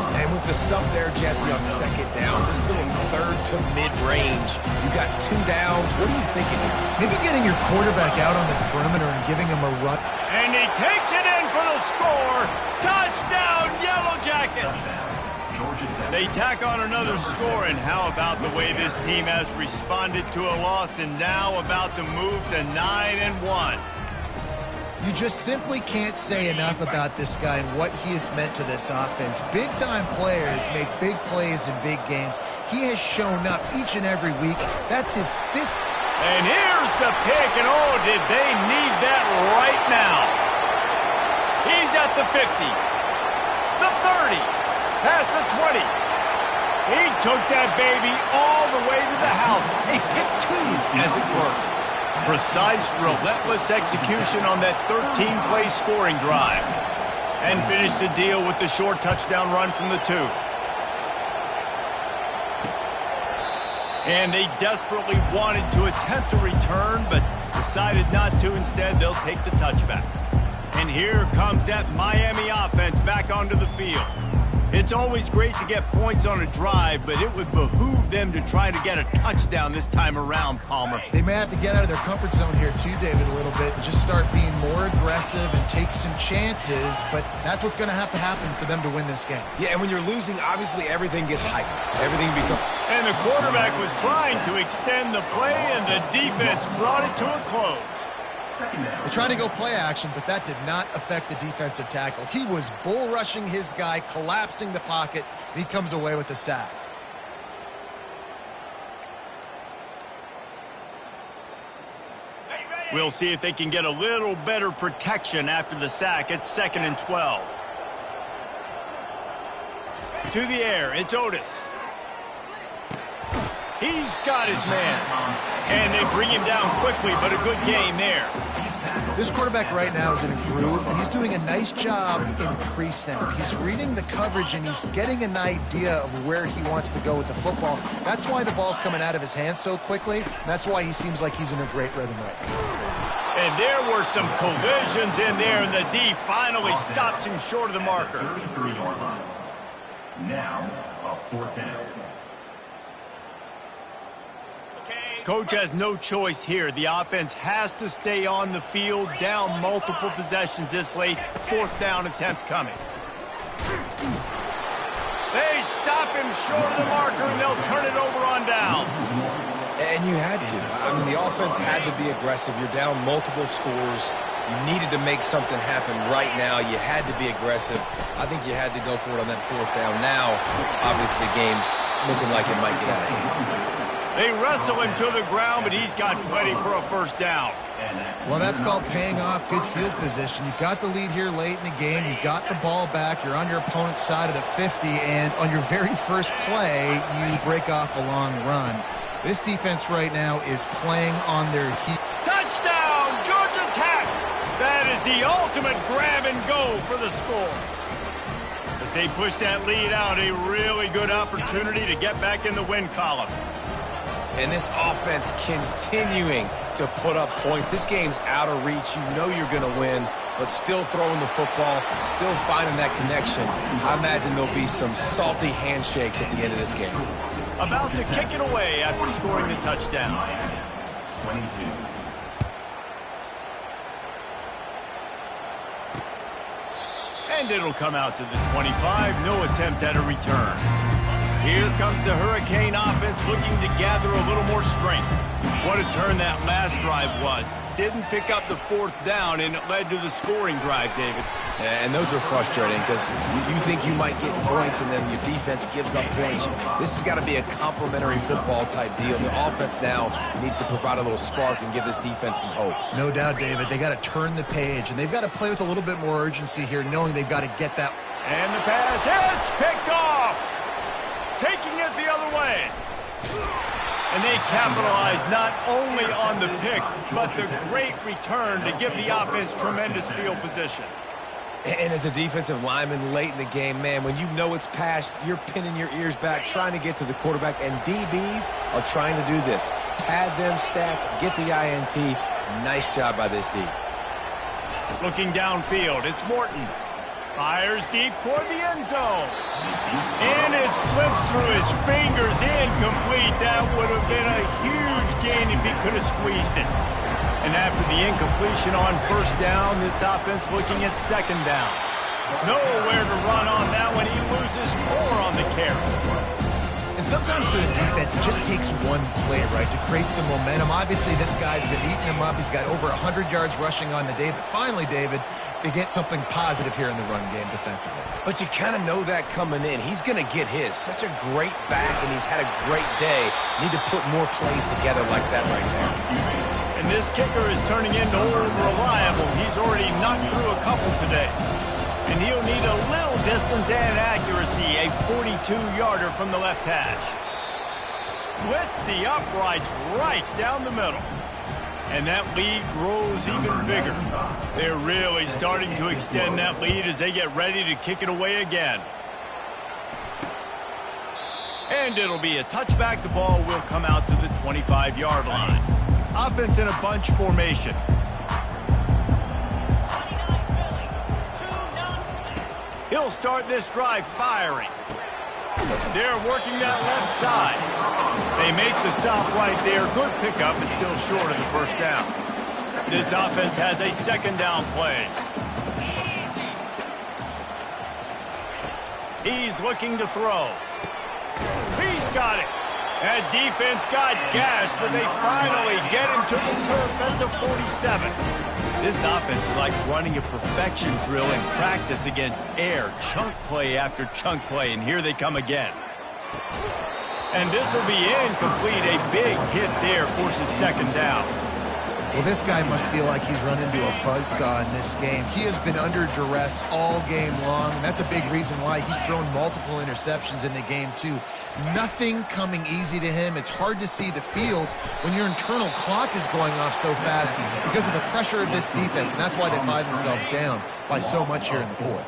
And with the stuff there, Jesse, on second down, this little third to mid-range, you got 2 downs. What are you thinking here? Maybe getting your quarterback out on the perimeter and giving him a run. And he takes it in for the score. Touchdown, Yellow Jackets! They tack on another score, and how about the way this team has responded to a loss and now about to move to 9-1. You just simply can't say enough about this guy and what he has meant to this offense. Big-time players make big plays in big games. He has shown up each and every week. That's his 5th. And here's the pick, and oh, did they need that right now. He's at the 50, the 30, past the 20. He took that baby all the way to the house. A pick 2, as it were. Precise, relentless execution on that 13-play scoring drive. And finished the deal with the short touchdown run from the 2. And they desperately wanted to attempt a return, but decided not to. Instead, they'll take the touchback. And here comes that Miami offense back onto the field. It's always great to get points on a drive, but it would behoove them to try to get a touchdown this time around, Palmer. They may have to get out of their comfort zone here too, David, a little bit and just start being more aggressive and take some chances, but that's what's going to happen for them to win this game. Yeah, and when you're losing, obviously everything gets hyped. Everything becomes... And the quarterback was trying to extend the play, and the defense brought it to a close. They tried to go play action, but that did not affect the defensive tackle. He was bull rushing his guy, collapsing the pocket, and he comes away with the sack. We'll see if they can get a little better protection after the sack. It's 2nd and 12. To the air, it's Otis. He's got his man. And they bring him down quickly, but a good game there. This quarterback right now is in a groove, and he's doing a nice job in pre-snap. He's reading the coverage, and he's getting an idea of where he wants to go with the football. That's why the ball's coming out of his hands so quickly. That's why he seems like he's in a great rhythm right now. And there were some collisions in there, and the D finally stops him short of the marker. Now, a 4th down. Coach has no choice here. The offense has to stay on the field, down multiple possessions this late. 4th down attempt coming. They stop him short of the marker, and they'll turn it over on down. And you had to. I mean, the offense had to be aggressive. You're down multiple scores. You needed to make something happen right now. You had to be aggressive. I think you had to go for it on that 4th down. Now, obviously, the game's looking like it might get out of hand. They wrestle him to the ground, but he's got plenty for a 1st down. Well, that's called paying off good field position. You've got the lead here late in the game. You've got the ball back. You're on your opponent's side of the 50, and on your very first play, you break off a long run. This defense right now is playing on their heat. Touchdown, Georgia Tech! That is the ultimate grab and go for the score. As they push that lead out, a really good opportunity to get back in the win column. And this offense continuing to put up points. This game's out of reach. You know you're going to win, but still throwing the football, still finding that connection. I imagine there'll be some salty handshakes at the end of this game. About to kick it away after scoring the touchdown. 22. And it'll come out to the 25. No attempt at a return. Here comes the Hurricane offense looking to gather a little more strength. What a turn that last drive was. Didn't pick up the 4th down, and it led to the scoring drive, David. And those are frustrating because you think you might get points and then your defense gives up points. This has got to be a complementary football type deal. The offense now needs to provide a little spark and give this defense some hope. No doubt, David. They got to turn the page, and they've got to play with a little bit more urgency here, knowing they've got to get that. And the pass hits, picked off. Taking it the other way. And they capitalize not only on the pick, but the great return to give the offense tremendous field position. And as a defensive lineman late in the game, man, when you know it's past, you're pinning your ears back, trying to get to the quarterback, and DBs are trying to do this. Pad them stats, get the INT. Nice job by this D. Looking downfield, it's Morton. Fires deep toward the end zone. And it slips through his fingers, incomplete. That would have been a huge gain if he could have squeezed it. And after the incompletion on 1st down, this offense looking at 2nd down. Nowhere to run on that one. He loses 4 on the carry. And sometimes for the defense, it just takes one play, right, to create some momentum. Obviously, this guy's been eating him up. He's got over 100 yards rushing on the day. But finally, David, they get something positive here in the run game defensively. But you kind of know that coming in. He's going to get his. Such a great back, and he's had a great day. Need to put more plays together like that right there. And this kicker is turning into old reliable. He's already knocked through a couple today. And he'll need a little distance and accuracy, a 42-yarder from the left hash. Splits the uprights right down the middle. And that lead grows even bigger. They're really starting to extend that lead as they get ready to kick it away again. And it'll be a touchback. The ball will come out to the 25-yard line. Offense in a bunch formation. He'll start this drive firing. They're working that left side. They make the stop right there. Good pickup, but still short of the 1st down. This offense has a 2nd down play. He's looking to throw. He's got it. That defense got gashed, but they finally get him to the turf at the 47. This offense is like running a perfection drill in practice against air. Chunk play after chunk play, and here they come again. And this will be incomplete. A big hit there forces 2nd down. Well, this guy must feel like he's run into a buzzsaw in this game. He has been under duress all game long, and that's a big reason why he's thrown multiple interceptions in the game, too. Nothing coming easy to him. It's hard to see the field when your internal clock is going off so fast because of the pressure of this defense, and that's why they find themselves down by so much here in the 4th.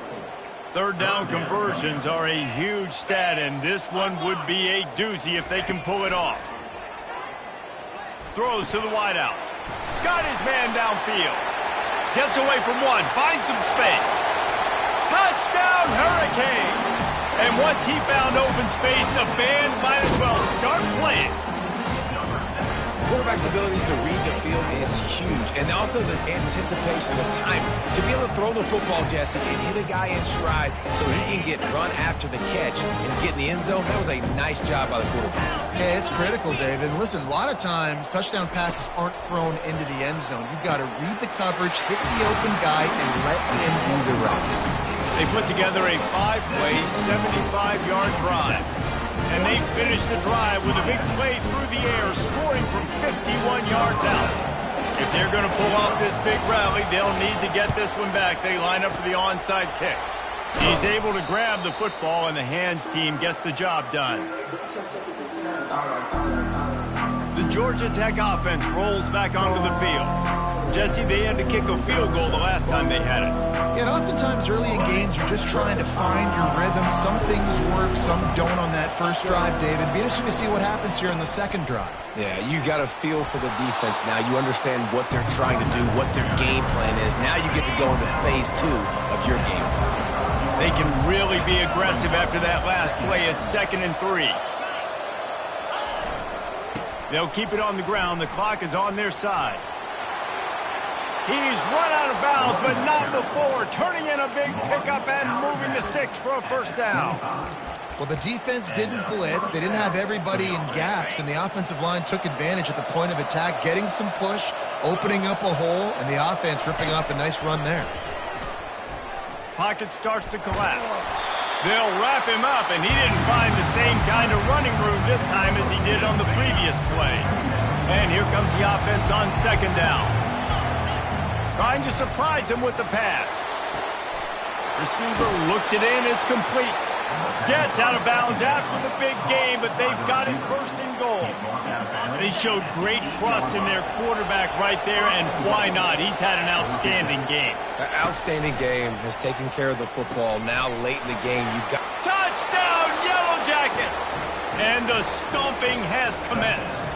3rd down conversions are a huge stat, and this one would be a doozy if they can pull it off. Throws to the wideout. Got his man downfield. Gets away from one. Finds some space. Touchdown, Hurricane. And once he found open space, the band might as well start playing. Quarterback's abilities to read the field is huge, and also the anticipation, the timing. To be able to throw the football, Jesse, and hit a guy in stride so he can get run after the catch and get in the end zone, that was a nice job by the quarterback. Yeah, it's critical, David. And listen, a lot of times touchdown passes aren't thrown into the end zone. You've got to read the coverage, hit the open guy, and let him do the rest. They put together a 5-play, 75-yard drive. And they finished the drive with a big play through the air, scoring from 51 yards out. If they're going to pull off this big rally, they'll need to get this one back. They line up for the onside kick. He's able to grab the football, and the hands team gets the job done. The Georgia Tech offense rolls back onto the field. Jesse, they had to kick a field goal the last time they had it. Yeah, and oftentimes early in games, you're just trying to find your rhythm. Some things work, some don't on that first drive, David. Be interesting to see what happens here in the second drive. Yeah, you got a feel for the defense now. You understand what they're trying to do, what their game plan is. Now you get to go into phase 2 of your game plan. They can really be aggressive after that last play. It's 2nd and 3. They'll keep it on the ground. The clock is on their side. He's run out of bounds, but not before. Turning in a big pickup and moving the sticks for a first down. Well, the defense didn't blitz. They didn't have everybody in gaps, and the offensive line took advantage at the point of attack, getting some push, opening up a hole, and the offense ripping off a nice run there. Pocket starts to collapse. They'll wrap him up, and he didn't find the same kind of running room this time as he did on the previous play. And here comes the offense on 2nd down. Trying to surprise him with the pass. Receiver looks it in. It's complete. Gets out of bounds after the big game, but they've got it 1st and goal. They showed great trust in their quarterback right there, and why not? He's had an outstanding game. An outstanding game, has taken care of the football. Now late in the game, you've got... Touchdown, Yellow Jackets! And the stomping has commenced.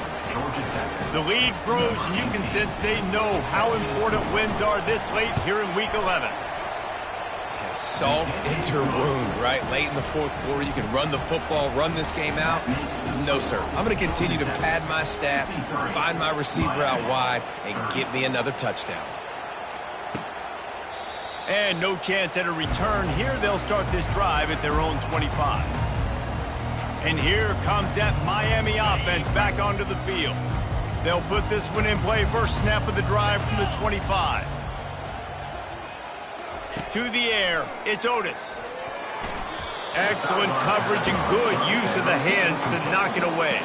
The lead grows, and you can sense they know how important wins are this late here in Week 11. Yeah, salt into your wound, right? Late in the 4th quarter, you can run the football, run this game out. No, sir. I'm going to continue to pad my stats, find my receiver out wide, and get me another touchdown. And no chance at a return. Here they'll start this drive at their own 25. And here comes that Miami offense back onto the field. They'll put this one in play. First snap of the drive from the 25. To the air, it's Otis. Excellent coverage and good use of the hands to knock it away.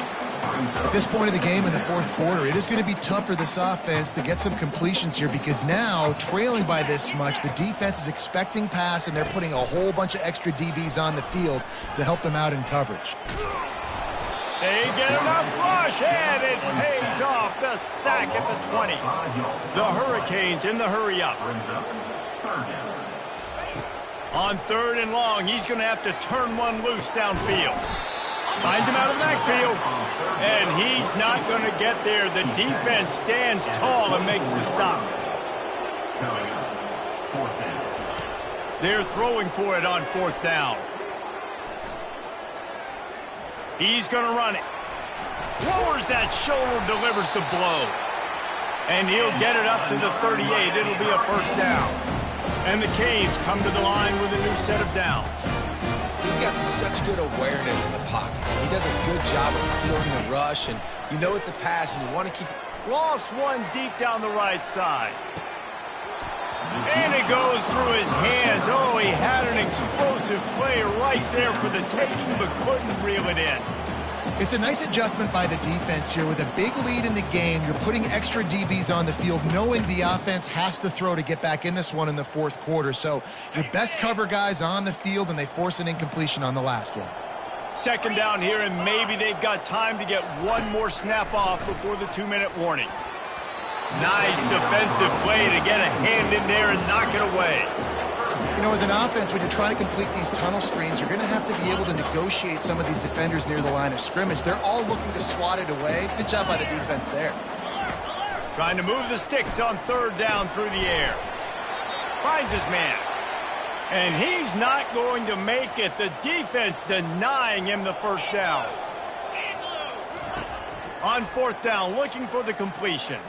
At this point of the game in the 4th quarter, it is going to be tough for this offense to get some completions here because now, trailing by this much, the defense is expecting pass, and they're putting a whole bunch of extra DBs on the field to help them out in coverage. They get enough rush, and it pays off. The sack at the 20. The Hurricanes in the hurry-up. On 3rd and long, he's going to have to turn one loose downfield. Finds him out of the backfield, and he's not going to get there. The defense stands tall and makes the stop. They're throwing for it on 4th down. He's going to run it. Lowers that shoulder, delivers the blow. And he'll get it up to the 38. It'll be a first down. And the Canes come to the line with a new set of downs. He's got such good awareness in the pocket. He does a good job of feeling the rush, and you know it's a pass, and you want to keep it. Lost one deep down the right side. And it goes through his hands. Oh, he had an explosive play right there for the taking, but couldn't reel it in. It's a nice adjustment by the defense here. With a big lead in the game, you're putting extra DBs on the field, knowing the offense has to throw to get back in this one in the 4th quarter. So your best cover guys on the field, and they force an incompletion on the last one. 2nd down here, and maybe they've got time to get one more snap off before the 2-minute warning. Nice defensive play to get a hand in there and knock it away. You know, as an offense, when you're trying to complete these tunnel screens, you're going to have to be able to negotiate some of these defenders near the line of scrimmage. They're all looking to swat it away. Good job by the defense there. Trying to move the sticks on 3rd down through the air. Finds his man. And he's not going to make it. The defense denying him the first down. On fourth down, looking for the completion.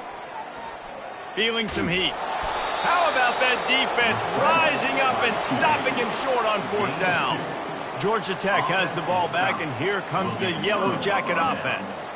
Feeling some heat. How about that defense rising up and stopping him short on fourth down? Georgia Tech has the ball back, and here comes the Yellow Jacket offense.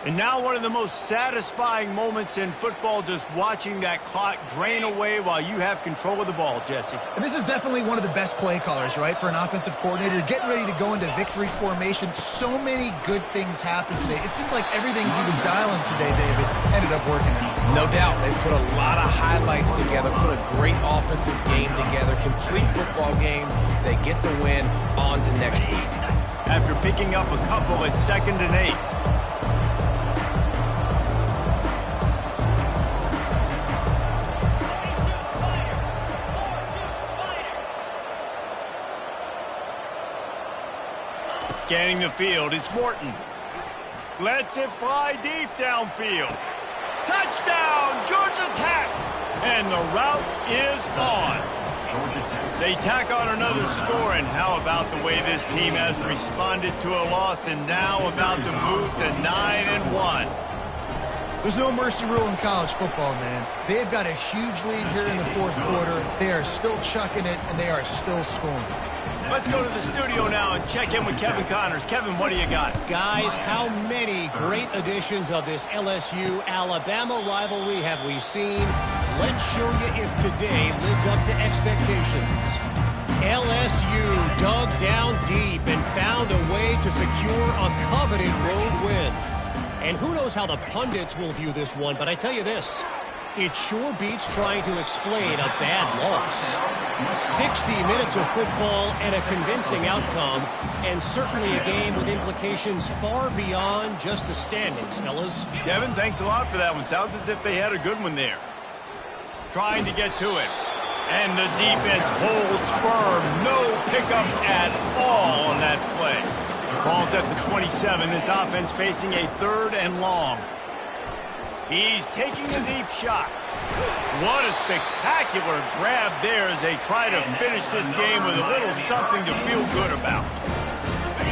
And now one of the most satisfying moments in football, just watching that clock drain away while you have control of the ball, Jesse. And this is definitely one of the best play callers, right, for an offensive coordinator. Getting ready to go into victory formation. So many good things happened today. It seemed like everything he was dialing today, David, ended up working out. No doubt. They put a lot of highlights together, put a great offensive game together, complete football game. They get the win. On to next week. After picking up a couple at 2nd and 8. Scanning the field, it's Morton. Lets it fly deep downfield. Touchdown, Georgia Tech! And the route is on. They tack on another score, and how about the way this team has responded to a loss and now about to move to 9-1. There's no mercy rule in college football, man. They've got a huge lead here in the fourth quarter. They are still chucking it, and they are still scoring. Let's go to the studio now and check in with Kevin Connors. Kevin, what do you got? Guys, how many great editions of this LSU-Alabama rivalry have we seen? Let's show you if today lived up to expectations. LSU dug down deep and found a way to secure a coveted road win. And who knows how the pundits will view this one, but I tell you this, it sure beats trying to explain a bad loss. 60 minutes of football and a convincing outcome, and certainly a game with implications far beyond just the standings, fellas. Kevin, thanks a lot for that one. Sounds as if they had a good one there. Trying to get to it. And the defense holds firm. No pickup at all on that play. Ball's at the 27. This offense facing a 3rd and long. He's taking a deep shot. What a spectacular grab there as they try to finish this game with a little something to feel good about.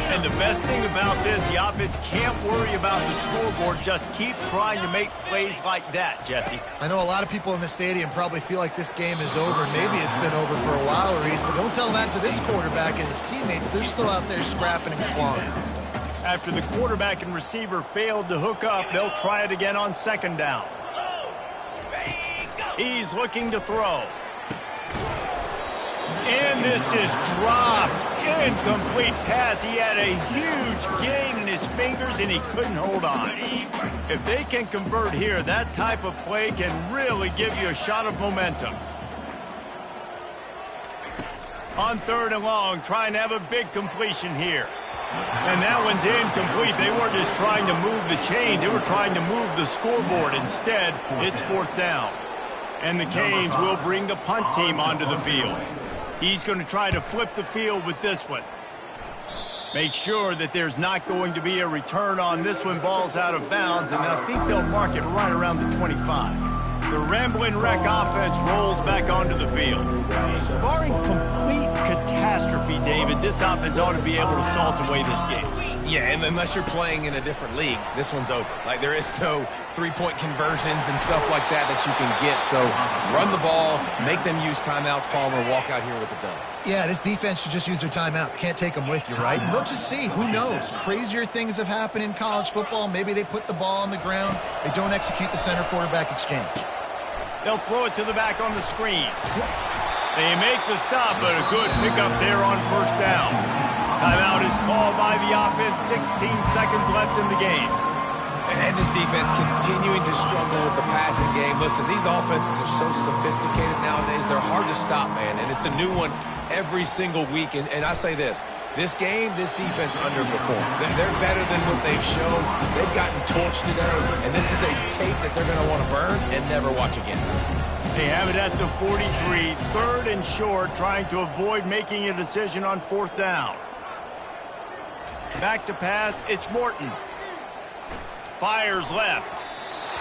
And the best thing about this, the offense can't worry about the scoreboard. Just keep trying to make plays like that, Jesse. I know a lot of people in the stadium probably feel like this game is over. Maybe it's been over for a while, Reese, but don't tell that to this quarterback and his teammates. They're still out there scrapping and clawing. After the quarterback and receiver failed to hook up, they'll try it again on 2nd down. He's looking to throw. And this is dropped. Incomplete pass. He had a huge gain in his fingers, and he couldn't hold on. If they can convert here, that type of play can really give you a shot of momentum. On 3rd and long, trying to have a big completion here. And that one's incomplete. They weren't just trying to move the chains. They were trying to move the scoreboard. Instead, it's 4th down. And the Canes will bring the punt team onto the field. He's going to try to flip the field with this one. Make sure that there's not going to be a return on this one. Ball's out of bounds, and I think they'll mark it right around the 25. The Ramblin' Wreck offense rolls back onto the field. Barring complete catastrophe, David, this offense ought to be able to salt away this game. Yeah, and unless you're playing in a different league, this one's over. Like, there is no three-point conversions and stuff like that that you can get. So run the ball, make them use timeouts, Palmer, walk out here with a dub. Yeah, this defense should just use their timeouts. Can't take them with you, right? And we'll just see. Who knows? Crazier things have happened in college football. Maybe they put the ball on the ground. They don't execute the center-quarterback exchange. They'll throw it to the back on the screen. They make the stop, but a good pickup there on 1st down. Timeout is called by the offense. 16 seconds left in the game. And this defense continuing to struggle with the passing game. Listen, these offenses are so sophisticated nowadays. They're hard to stop, man. And it's a new one every single week. And I say this game, this defense underperformed. They're better than what they've shown. They've gotten torched today. And this is a tape that they're going to want to burn and never watch again. They have it at the 43, 3rd and short, trying to avoid making a decision on 4th down. Back to pass, it's Morton. Fires left.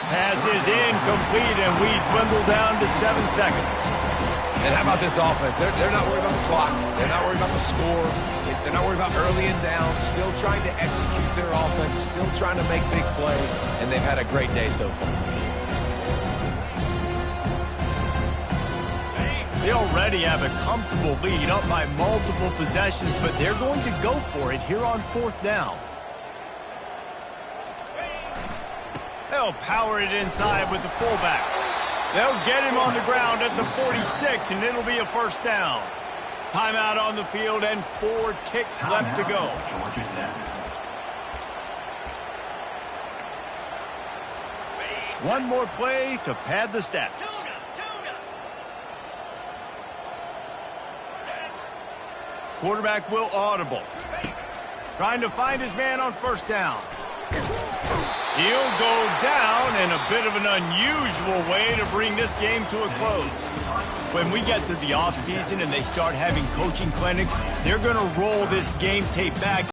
Pass is incomplete, and we dwindle down to 7 seconds. And how about this offense? They're not worried about the clock. They're not worried about the score. They're not worried about early and down. Still trying to execute their offense. Still trying to make big plays. And they've had a great day so far. They already have a comfortable lead up by multiple possessions, but they're going to go for it here on 4th down. They'll power it inside with the fullback. They'll get him on the ground at the 46, and it'll be a 1st down. Timeout on the field and 4 ticks left to go. One more play to pad the stats. Quarterback will audible. Trying to find his man on 1st down. He'll go down in a bit of an unusual way to bring this game to a close. When we get to the offseason and they start having coaching clinics, they're going to roll this game tape back